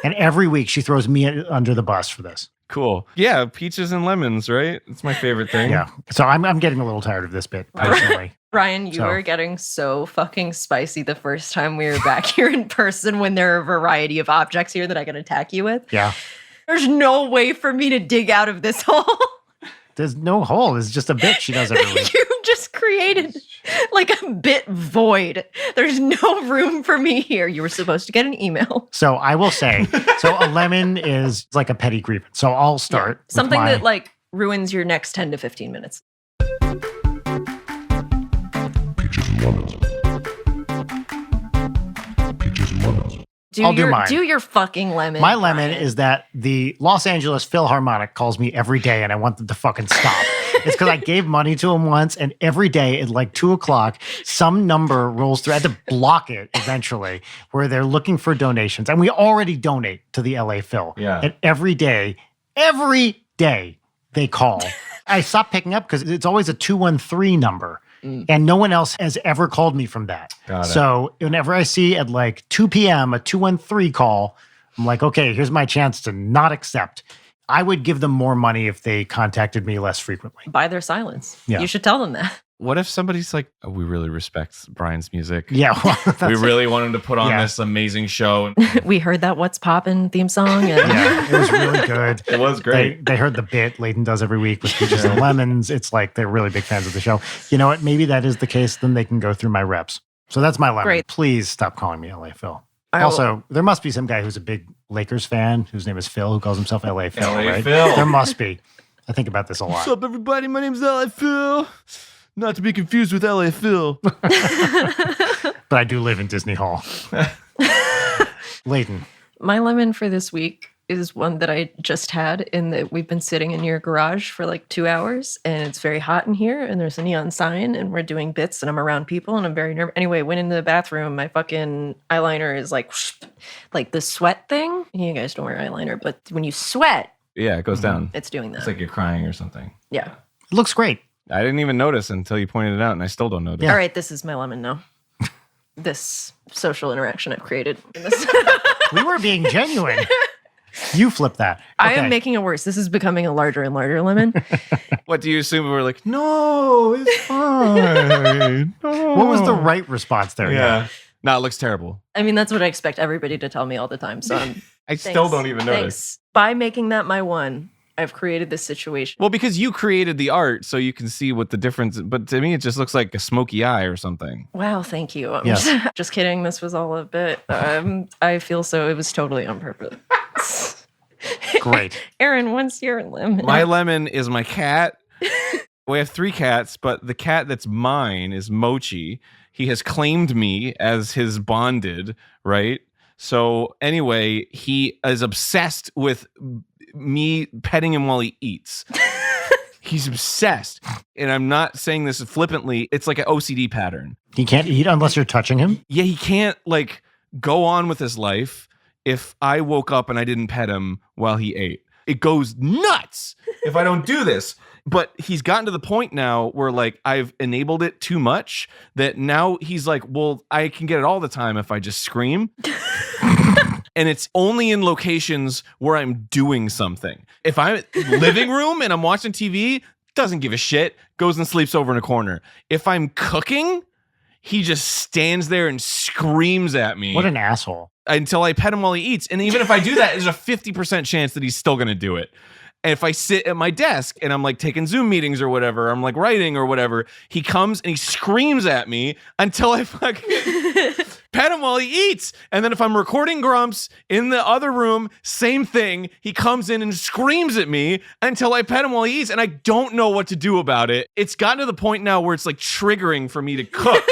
And every week she throws me under the bus for this. Cool. Yeah, peaches and lemons, right? It's my favorite thing. Yeah. So I'm getting a little tired of this bit, personally. Brian, you were getting so fucking spicy the first time we were back here in person when there are a variety of objects here that I can attack you with. Yeah. There's no way for me to dig out of this hole. There's no hole. It's just a bit she does every week. You just created like a bit void. There's no room for me here. You were supposed to get an email. So I will say, a lemon is like a petty grievance. So I'll start. with Something my- that like ruins your next 10 to 15 minutes. I'll do mine. Do your fucking lemon. My lemon Brian. is that the Los Angeles Philharmonic calls me every day and I want them to fucking stop. It's because I gave money to them once and every day at like 2:00, some number rolls through. I had to block it eventually where they're looking for donations. And we already donate to the LA Phil. Yeah. And every day they call. I stopped picking up because it's always a 213 number. And no one else has ever called me from that. Got it. So whenever I see at like 2 p.m. a 213 call, I'm like, okay, here's my chance to not accept. I would give them more money if they contacted me less frequently. By their silence. Yeah. You should tell them that. What if somebody's like, oh, we really respect Brian's music. Yeah. Well, We really want him to put on Yeah. this amazing show. We heard that What's Poppin' theme song. And yeah, it was really good. It was great. They heard the bit Leighton does every week with peaches and lemons. It's like they're really big fans of the show. You know what? Maybe that is the case. Then they can go through my reps. So that's my lemon. Great. Please stop calling me LA Phil. I will- Also, there must be some guy who's a big Lakers fan whose name is Phil who calls himself LA Phil. LA right? Phil. There must be. I think about this a lot. up, everybody? My name's LA Phil. Not to be confused with LA Phil. But I do live in Disney Hall. Leighton. My lemon for this week is one that I just had in that we've been sitting in your garage for like 2 hours and it's very hot in here and there's a neon sign and we're doing bits and I'm around people and I'm very nervous. Anyway, went in the bathroom. My fucking eyeliner is like the sweat thing. You guys don't wear eyeliner, but when you sweat, Yeah, it goes down. it's doing that. It's like you're crying or something. Yeah. It looks great. I didn't even notice until you pointed it out, and I still don't notice. Yeah. All right, this is my lemon now. This social interaction I've created. In this. We were being genuine. You flip that. I am Okay. making it worse. This is becoming a larger and larger lemon. What do you assume? We're like, no, it's fine. No. What was the right response there? Yeah. No, it looks terrible. I mean, that's what I expect everybody to tell me all the time. So I'm I still don't even notice. Thanks. By making that my one, I've created this situation. Well, because you created the art, so you can see what the difference. But to me, it just looks like a smoky eye or something. Wow, thank you. I'm Yes. just kidding. This was all a bit. I feel so. It was totally on purpose. Great. Arin, what's your lemon? My lemon is my cat. We have 3 cats, but the cat that's mine is Mochi. He has claimed me as his bonded, right? So anyway, he is obsessed with me petting him while he eats. He's obsessed. And I'm not saying this flippantly. It's like an OCD pattern. He can't eat unless you're touching him. Yeah, he can't like go on with his life if I woke up and I didn't pet him while he ate. It goes nuts if I don't do this. But he's gotten to the point now where like I've enabled it too much that now he's like, well, I can get it all the time if I just scream. And it's only in locations where I'm doing something. If I'm living room and I'm watching TV, doesn't give a shit, goes and sleeps over in a corner. If I'm cooking, he just stands there and screams at me What an asshole. until I pet him while he eats. And even if I do that, there's a 50% chance that he's still going to do it. And if I sit at my desk and I'm like taking Zoom meetings or whatever, I'm like writing or whatever, he comes and he screams at me until I fucking pet him while he eats. And then if I'm recording Grumps in the other room, same thing. He comes in and screams at me until I pet him while he eats. And I don't know what to do about it. It's gotten to the point now where it's like triggering for me to cook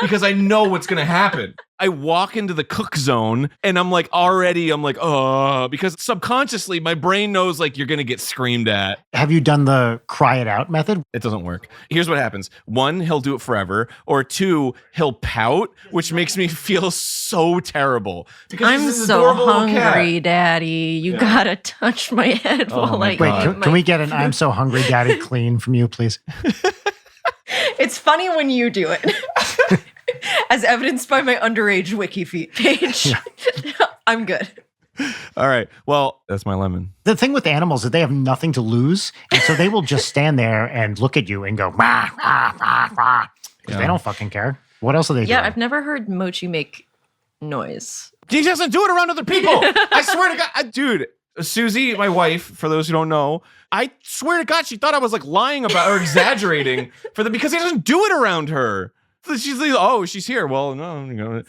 because I know what's going to happen. I walk into the cook zone and I'm like, because subconsciously my brain knows like you're going to get screamed at. Have you done the cry it out method? It doesn't work. Here's what happens. 1, he'll do it forever. Or 2, he'll pout, which makes me feel so terrible. Because I'm this is so adorable little cat. hungry, Daddy. You gotta touch my head Oh while my I God. Wait, eat can my- we get an I'm so hungry daddy clean from you, please? It's funny when you do it. As evidenced by my underage wiki feed page. I'm good. All right. Well, that's my lemon. The thing with animals is they have nothing to lose, and so they will just stand there and look at you and go, rah, rah, rah, rah, because they don't fucking care. What else are they doing? Yeah, I've never heard Mochi make noise. He doesn't do it around other people. I swear to God. Dude, Susie, my wife, for those who don't know, I swear to God, she thought I was like lying about or exaggerating because he doesn't do it around her. So she's like, oh, she's here. Well, no.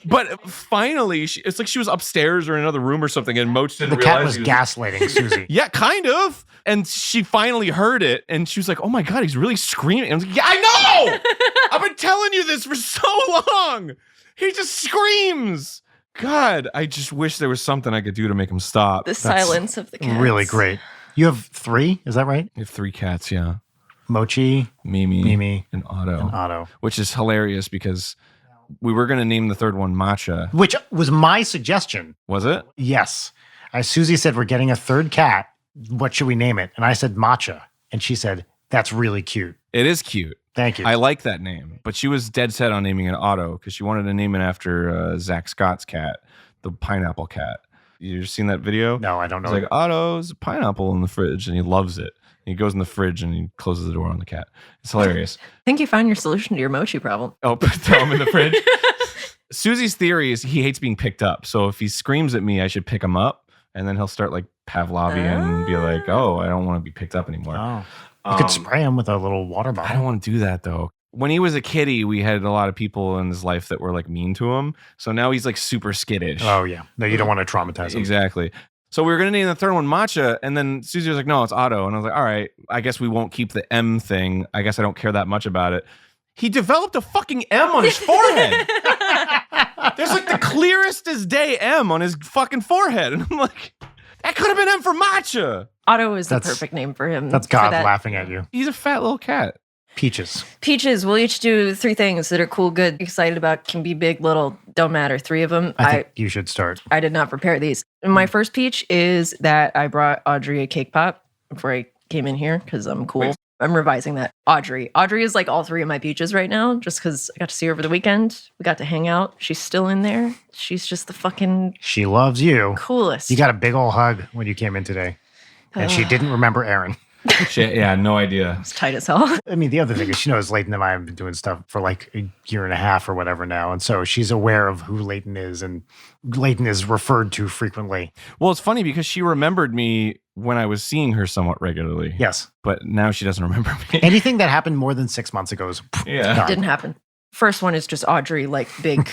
But finally, it's like she was upstairs or in another room or something, and Moch didn't the realize. cat was gaslighting Susie. Yeah, kind of. And she finally heard it, and she was like, oh my God, he's really screaming. I was like, yeah, I know! I've been telling you this for so long. He just screams. God, I just wish there was something I could do to make him stop. The silence of the cats. Really great. You have 3, is that right? I have 3 cats, yeah. Mochi, Mimi, and Otto. and Otto. Which is hilarious because we were going to name the third one Matcha. Which was my suggestion. Was it? Yes. Susie said, we're getting a 3rd cat. What should we name it? And I said, Matcha. And she said, that's really cute. It is cute. Thank you. I like that name. But she was dead set on naming it Otto because she wanted to name it after Zach Scott's cat, the pineapple cat. You ever seen that video? No, I don't know. It's like, Otto's a pineapple in the fridge, and he loves it. He goes in the fridge and he closes the door on the cat. It's hilarious. I think you found your solution to your Mochi problem. Oh, throw him in the fridge. Susie's theory is he hates being picked up. So if he screams at me, I should pick him up, and then he'll start like Pavlovian and be like, oh, I don't want to be picked up anymore. Oh. You could spray him with a little water bottle. I don't want to do that though. When he was a kitty, we had a lot of people in his life that were like mean to him. So now he's like super skittish. Oh, yeah. No, you don't want to traumatize him. Exactly. So we were going to name the third one Matcha, and then Susie was like, no, it's Otto. And I was like, all right, I guess we won't keep the M thing. I guess I don't care that much about it. He developed a fucking M on his forehead. There's like the clearest as day M on his fucking forehead. And I'm like, that could have been M for Matcha. Otto is the perfect name for him. That's God laughing at you. He's a fat little cat. Peaches. Peaches, we'll each do 3 things that are cool, good, excited about, can be big, little, don't matter. 3 of them. I think you should start. I did not prepare these. My first peach is that I brought Audrey a cake pop before I came in here because I'm cool. Wait. I'm revising that. Audrey is like all 3 of my peaches right now just because I got to see her over the weekend. We got to hang out. She's still in there. She's just the fucking... She loves you. Coolest. You got a big old hug when you came in today. And she didn't remember Arin. Yeah, no idea. It's tight as hell. I mean, the other thing is she knows Leighton and I have been doing stuff for like a year and a half or whatever now. And so she's aware of who Leighton is, and Leighton is referred to frequently. Well, it's funny because she remembered me when I was seeing her somewhat regularly. Yes. But now she doesn't remember me. Anything that happened more than 6 months ago is It didn't happen. First one is just Audrey, like big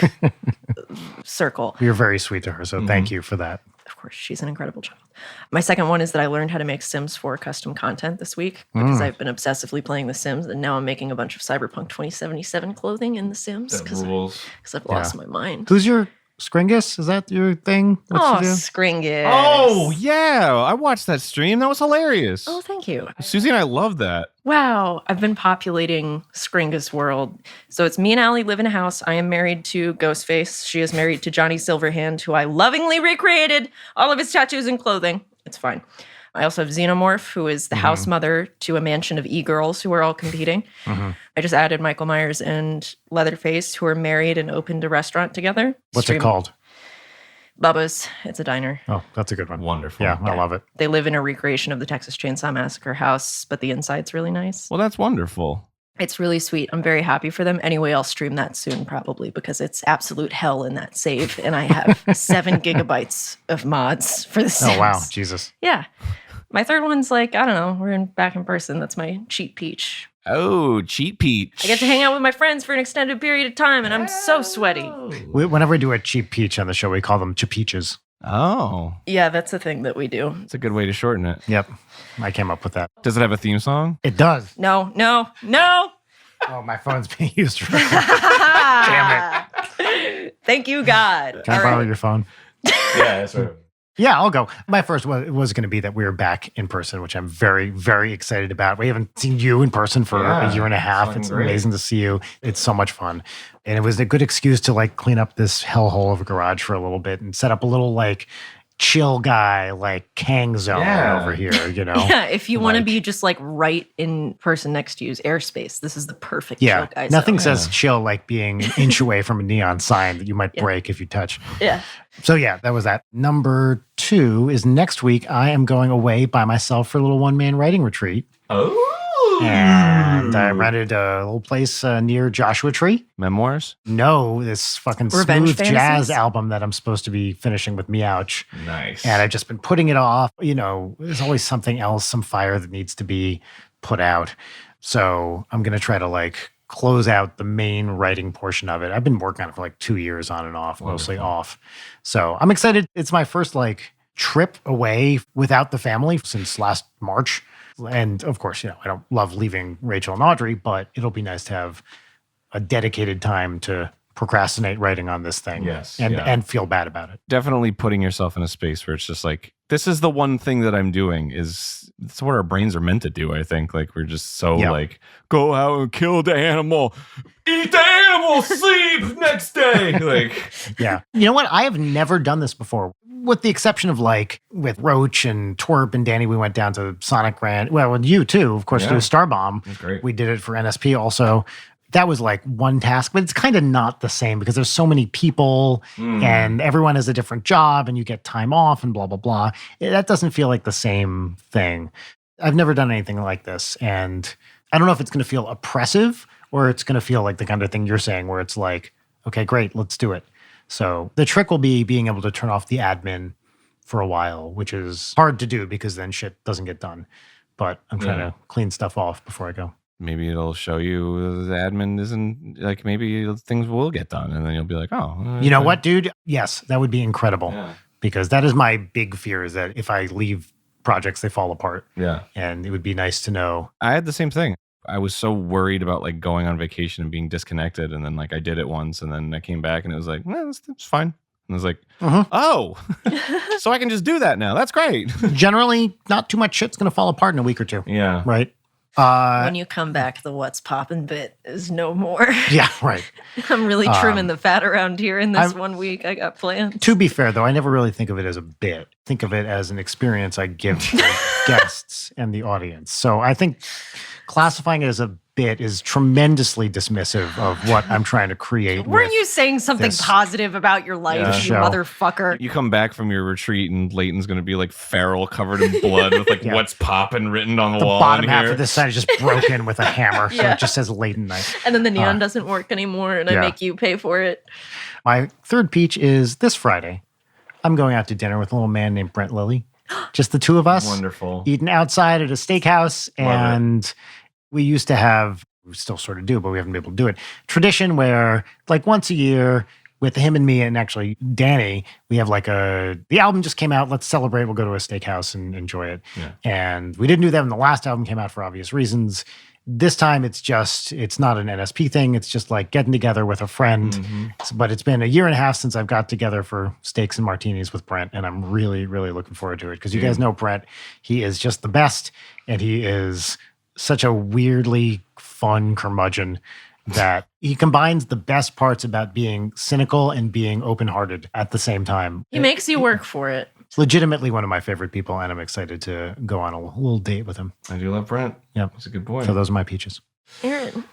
circle. You're very sweet to her, so thank you for that. Of course, she's an incredible child. My second one is that I learned how to make Sims 4 custom content this week because I've been obsessively playing The Sims, and now I'm making a bunch of Cyberpunk 2077 clothing in The Sims because I've lost my mind. Who's your Skringus? Is that your thing? Skringus. Oh, yeah. I watched that stream. That was hilarious. Oh, thank you. Susie and I love that. Wow. I've been populating Skringus world. So it's me and Allie live in a house. I am married to Ghostface. She is married to Johnny Silverhand, who I lovingly recreated all of his tattoos and clothing. It's fine. I also have Xenomorph, who is the house mother to a mansion of e-girls who are all competing. I just added Michael Myers and Leatherface, who are married and opened a restaurant together. What's it called? Bubba's. It's a diner. Oh, that's a good one. Wonderful. Yeah, I love it. They live in a recreation of the Texas Chainsaw Massacre house, but the inside's really nice. Well, that's wonderful. It's really sweet. I'm very happy for them. Anyway, I'll stream that soon probably because it's absolute hell in that save. And I have 7 gigabytes of mods for the Sims. Oh, wow. Jesus. Yeah. My third one's like, I don't know, we're back in person. That's my cheat peach. Oh, cheat peach. I get to hang out with my friends for an extended period of time, and I'm so sweaty. Whenever we do a cheap peach on the show, we call them chapeaches. Oh. Yeah, that's a thing that we do. It's a good way to shorten it. Yep. I came up with that. Does it have a theme song? It does. No. Oh, my phone's being used for Damn it. Thank you, God. Can I borrow your phone? Yeah, that's right. Yeah, I'll go. My first one was going to be that we were back in person, which I'm very, very excited about. We haven't seen you in person for a year and a half. It's amazing to see you. It's so much fun. And it was a good excuse to like clean up this hellhole of a garage for a little bit and set up a little like chill guy like Kang Zone over here, Yeah, if you want to Like- be just like right in person next to you's airspace, this is the perfect Yeah, chill guy. nothing zone. says chill like being an inch away from a neon sign that you might break if you touch. Yeah. So yeah, that was that. Number 2 is next week. I am going away by myself for a little one-man writing retreat. Oh. And I rented a little place near Joshua Tree. Memoirs? No, this fucking Revenge smooth jazz fantasies? album that I'm supposed to be finishing with Meouch. Nice. And I've just been putting it off. There's always something else, some fire that needs to be put out. So I'm going to try to like close out the main writing portion of it. I've been working on it for like 2 years on and off, mostly off. So I'm excited. It's my first like trip away without the family since last March. And of course, I don't love leaving Rachel and Audrey, but it'll be nice to have a dedicated time to procrastinate writing on this thing and feel bad about it. Definitely putting yourself in a space where it's just like, this is the one thing that I'm doing. It's what our brains are meant to do, I think. Like, we're just so like, go out and kill the animal, eat the animal, sleep next day. Like, yeah. You know what? I have never done this before. With the exception of like with Roach and Twerp and Danny, we went down to Sonic Grand. Well, with you too, of course, to Star Bomb. Great. We did it for NSP also. That was like one task, but it's kind of not the same because there's so many people and everyone has a different job and you get time off and blah, blah, blah. That doesn't feel like the same thing. I've never done anything like this. And I don't know if it's going to feel oppressive or it's going to feel like the kind of thing you're saying where it's like, okay, great, let's do it. So the trick will be being able to turn off the admin for a while, which is hard to do because then shit doesn't get done. But I'm trying to clean stuff off before I go. maybe it'll show you the admin isn't like, maybe things will get done, and then you'll be like, oh, you know what, dude? Yes, that would be incredible. Yeah. Because that is my big fear, is that if I leave projects, they fall apart. Yeah. And it would be nice to know. I had the same thing. I was so worried about like going on vacation and being disconnected, and then like I did it once, and then I came back and it was like, it's fine. And I was like, oh, so I can just do that now. That's great. Generally, not too much shit's going to fall apart in a week or two. Yeah. Right? When you come back, the what's poppin' bit is no more. Yeah, right. I'm really trimming the fat around here in this 1 week. I got plans. To be fair, though, I never really think of it as a bit. Think of it as an experience I give the guests and the audience. So I think classifying it as a bit is tremendously dismissive of what I'm trying to create. Weren't you saying something this positive about your life, you show. motherfucker? You come back from your retreat and Leighton's going to be like feral, covered in blood with like what's poppin' written on the The wall. bottom in half here. of this side is just broken with a hammer. So Yeah. it just says Leighton Night. And then the neon doesn't work anymore, and I make you pay for it. My third peach is this Friday. I'm going out to dinner with a little man named Brent Lilly. Just the two of us. Wonderful. Eating outside at a steakhouse. And we used to have, we still sort of do, but we haven't been able to do it, tradition where like once a year with him and me and actually Danny, we have like the album just came out. Let's celebrate. We'll go to a steakhouse and enjoy it. Yeah. And we didn't do that when the last album came out for obvious reasons. This time it's not an NSP thing. It's just like getting together with a friend. But it's been a year and a half since I've got together for steaks and martinis with Brent. And I'm really, really looking forward to it. Because you guys know Brent, he is just the best. And he is such a weirdly fun curmudgeon that he combines the best parts about being cynical and being open-hearted at the same time. He makes you work for it. It's legitimately one of my favorite people, and I'm excited to go on a little date with him. I do love Brent. Yep. He's a good boy. So those are my peaches. Aaron,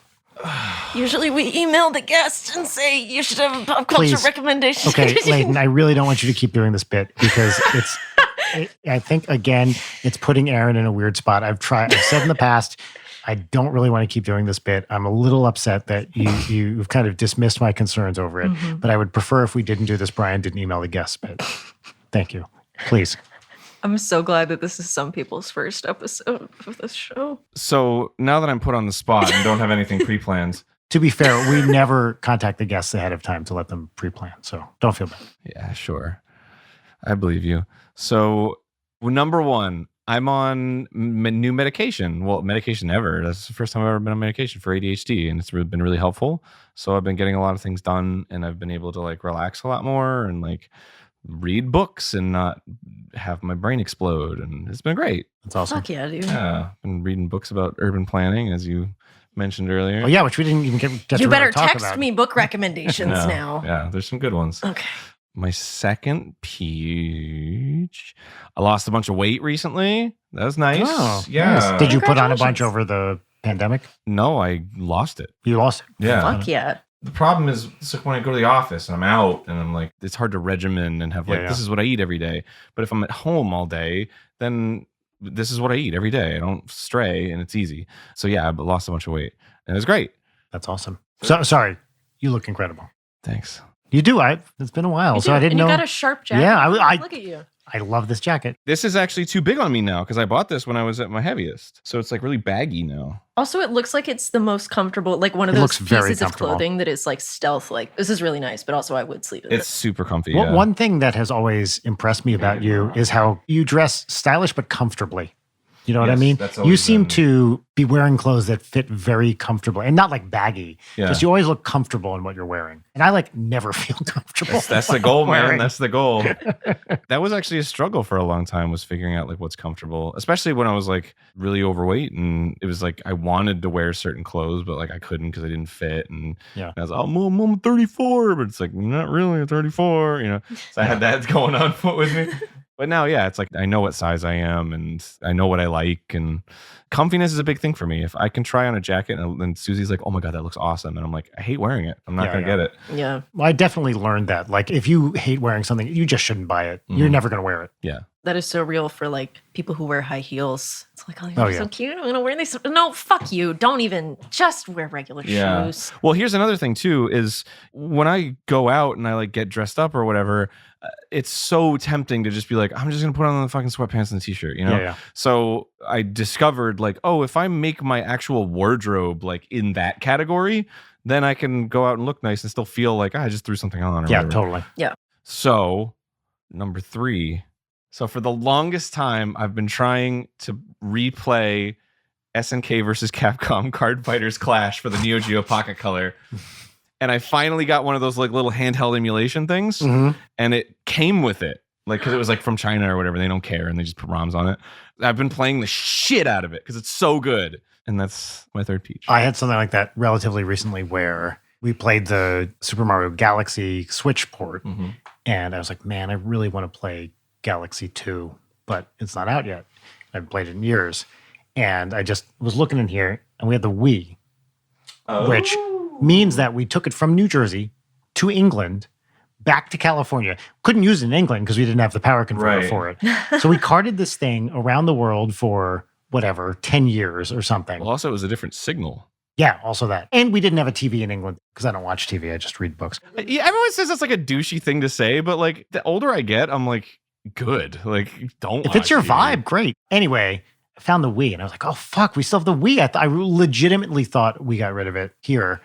usually we email the guests and say you should have a pop culture Please. recommendation. Okay, Leighton, I really don't want you to keep doing this bit because I think, again, it's putting Aaron in a weird spot. I've said in the past, I don't really want to keep doing this bit. I'm a little upset that you've kind of dismissed my concerns over it, but I would prefer if we didn't do this, Brian didn't email the guest bit. Thank you. Please. I'm so glad that this is some people's first episode of this show. So now that I'm put on the spot and don't have anything pre-planned. To be fair, we never contact the guests ahead of time to let them pre-plan, so don't feel bad. Yeah, sure. I believe you. So, number one, I'm on new medication. Well, medication ever. That's the first time I've ever been on medication for ADHD, and it's been really helpful. So I've been getting a lot of things done, and I've been able to like relax a lot more and like read books and not have my brain explode, and it's been great. That's awesome. Fuck yeah, dude. Yeah, I've been reading books about urban planning, as you mentioned earlier. Oh yeah, which we didn't even get to You better really talk text about. me book recommendations now. Yeah, there's some good ones. Okay. My second peach. I lost a bunch of weight recently. That was nice. Oh, yeah. nice. Did you put on a bunch Congratulations. over the pandemic? No, I lost it. You lost it. Yeah. Fuck yeah. The problem is, it's like when I go to the office and I'm out and I'm like, it's hard to regimen and have like, Yeah. this is what I eat every day. But if I'm at home all day, then this is what I eat every day. I don't stray and it's easy. So yeah, I lost a bunch of weight and it was great. That's awesome. So sorry, you look incredible. Thanks. You do. It's been a while, You so do. I didn't and know. you got a sharp jacket. Yeah, I Look at you. I love this jacket. This is actually too big on me now because I bought this when I was at my heaviest. So it's like really baggy now. Also, it looks like it's the most comfortable, like one of It those looks very pieces of comfortable. clothing that is like stealth. Like, this is really nice, but also I would sleep in It's it. super comfy. Well, Yeah. one thing that has always impressed me about you is how you dress stylish but comfortably. You know what I Yes, mean? that's You always seem been- to be wearing clothes that fit very comfortably and not like baggy. Yeah. Just you always look comfortable in what you're wearing. And I like never feel comfortable. That's in the what goal, I'm man. wearing. That's the goal. That was actually a struggle for a long time, was figuring out like what's comfortable, especially when I was like really overweight and it was like I wanted to wear certain clothes, but like I couldn't because I didn't fit. And Yeah. I was like, oh, I'm 34, but it's like not really a 34, you know. So I had that going on with me. But now, yeah, it's like I know what size I am and I know what I like, and comfiness is a big thing for me. If I can try on a jacket and then Susie's like, oh my God, that looks awesome. And I'm like, I hate wearing it. I'm not Yeah, going to yeah. get it. Yeah. Well, I definitely learned that. Like, if you hate wearing something, you just shouldn't buy it. You're Mhm. never going to wear it. Yeah. That is so real for like people who wear high heels. It's like, oh, Oh, you're yeah. so cute. I'm going to wear these. No, fuck you. Don't even, just wear regular Yeah. shoes. Well, here's another thing too, is when I go out and I like get dressed up or whatever, it's so tempting to just be like, I'm just going to put on the fucking sweatpants and the t-shirt, you know? Yeah, yeah. So I discovered like, oh, if I make my actual wardrobe like in that category, then I can go out and look nice and still feel like I just threw something on. Or Yeah, whatever. totally. So, number 3. So for the longest time, I've been trying to replay SNK versus Capcom Card Fighters Clash for the Neo Geo Pocket Color. And I finally got one of those like little handheld emulation things, Mhm. and it came with it. Like, because it was like from China or whatever. They don't care, and they just put ROMs on it. I've been playing the shit out of it because it's so good. And that's my third peach. I had something like that relatively recently where we played the Super Mario Galaxy Switch port. Mhm. And I was like, man, I really want to play Galaxy 2, but it's not out yet. I haven't played it in years. And I just was looking in here, and we had the Wii, which means that we took it from New Jersey to England, back to California. Couldn't use it in England because we didn't have the power converter Right. for it. So we carted this thing around the world for whatever, 10 years or something. Well, also, it was a different signal. Yeah, also that. And we didn't have a TV in England because I don't watch TV. I just read books. Yeah, everyone says that's like a douchey thing to say, but like the older I get, I'm like, good. Like, don't. If it's your watch TV. vibe, great. Anyway, I found the Wii and I was like, oh, fuck, we still have the Wii. I legitimately thought we got rid of it here.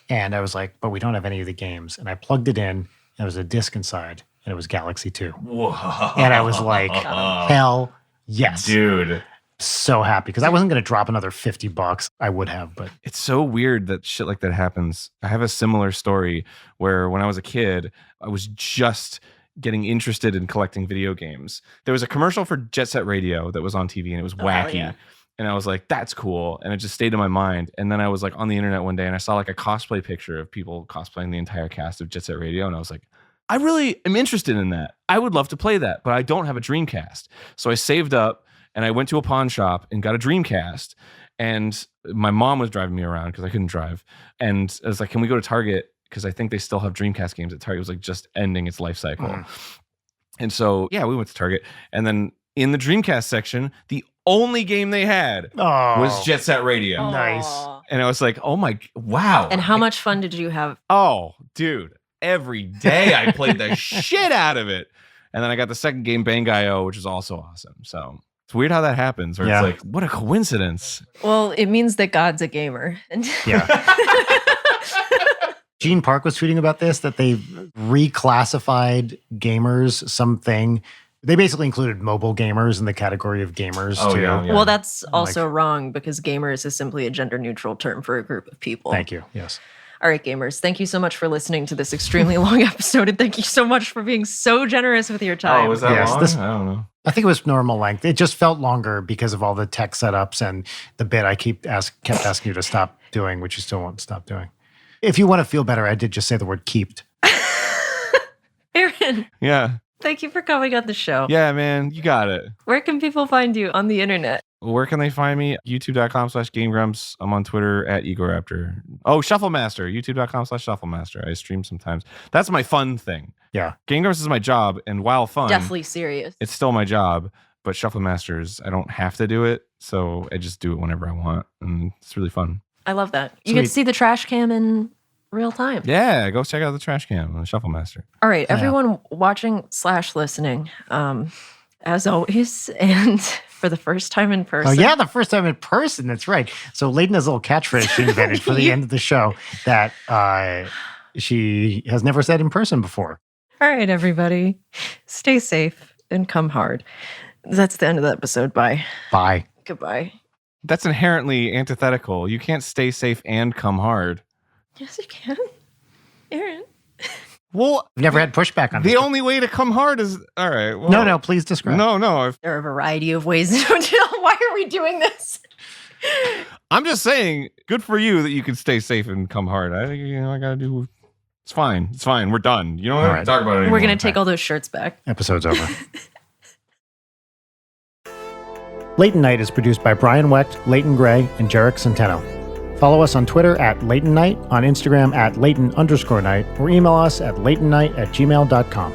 And I was like, but we don't have any of the games. And I plugged it in and there was a disc inside and it was Galaxy 2. Whoa. And I was like, hell yes. dude. So happy because I wasn't going to drop another $50. I would have, but It's so weird that shit like that happens. I have a similar story where when I was a kid, I was just getting interested in collecting video games. There was a commercial for Jet Set Radio that was on TV and it was Oh, hell wacky. yeah. And I was like, that's cool. And it just stayed in my mind. And then I was like on the internet one day and I saw like a cosplay picture of people cosplaying the entire cast of Jet Set Radio. And I was like, I really am interested in that. I would love to play that, but I don't have a Dreamcast. So I saved up and I went to a pawn shop and got a Dreamcast. And my mom was driving me around because I couldn't drive. And I was like, can we go to Target? Because I think they still have Dreamcast games at Target. It was like just ending its life cycle. And so, yeah, we went to Target. And then in the Dreamcast section, the only game they had oh, was Jet Set Radio. Nice. Aw. And I was like, oh my, wow. And how much fun did you have? Oh, dude, every day I played the shit out of it. And then I got the second game, Bang-I-O, which is also awesome. So it's weird how that happens, where Yeah. it's like, what a coincidence. Well, it means that God's a gamer. And Yeah. Gene Park was tweeting about this, that they reclassified gamers something. They basically included mobile gamers in the category of gamers Oh, too. yeah. Well, that's also wrong because gamers is simply a gender neutral term for a group of people. Thank you. Yes. All right, gamers, thank you so much for listening to this extremely long episode. And thank you so much for being so generous with your time. Oh, was that Yes, long? this- I don't know. I think it was normal length. It just felt longer because of all the tech setups and the bit I kept asking you to stop doing, which you still won't stop doing. If you want to feel better, I did just say the word keeped. Arin, Aaron, Yeah. thank you for coming on the show. Yeah, man. You got it. Where can people find you on the internet? Where can they find me? YouTube.com/GameGrumps. I'm on Twitter @EgoRaptor. Oh, Shufflemaster. YouTube.com/Shufflemaster. I stream sometimes. That's my fun thing. Yeah. Game Grumps is my job, and while fun, Deathly serious. it's still my job. But Shufflemasters, I don't have to do it, so I just do it whenever I want, and it's really fun. I love that. You get to see the trash cam in real time. Yeah, go check out the trash cam on the Shufflemaster. All right, everyone watching / listening, as always, and for the first time in person. Oh, yeah, the first time in person. That's right. So Layton has a little catchphrase she invented for the end of the show that she has never said in person before. All right, everybody, stay safe and come hard. That's the end of the episode. Bye. Bye. Goodbye. That's inherently antithetical. You can't stay safe and come hard. Yes, you can. Aaron. Well, I've never had pushback on this. the only way to come hard is all right. Well, No, please describe. No. There are a variety of ways to tell. Why are we doing this? I'm just saying, good for you that you can stay safe and come hard. I gotta do. It's fine. It's fine. We're done. You don't have to talk about it anymore. We're gonna take all those shirts back. Episode's over. Late Night is produced by Brian Wecht, Leighton Gray, and Jarek Centeno. Follow us on Twitter @LeightonNight, on Instagram @Leighton_Night, or email us at leightonnight@gmail.com.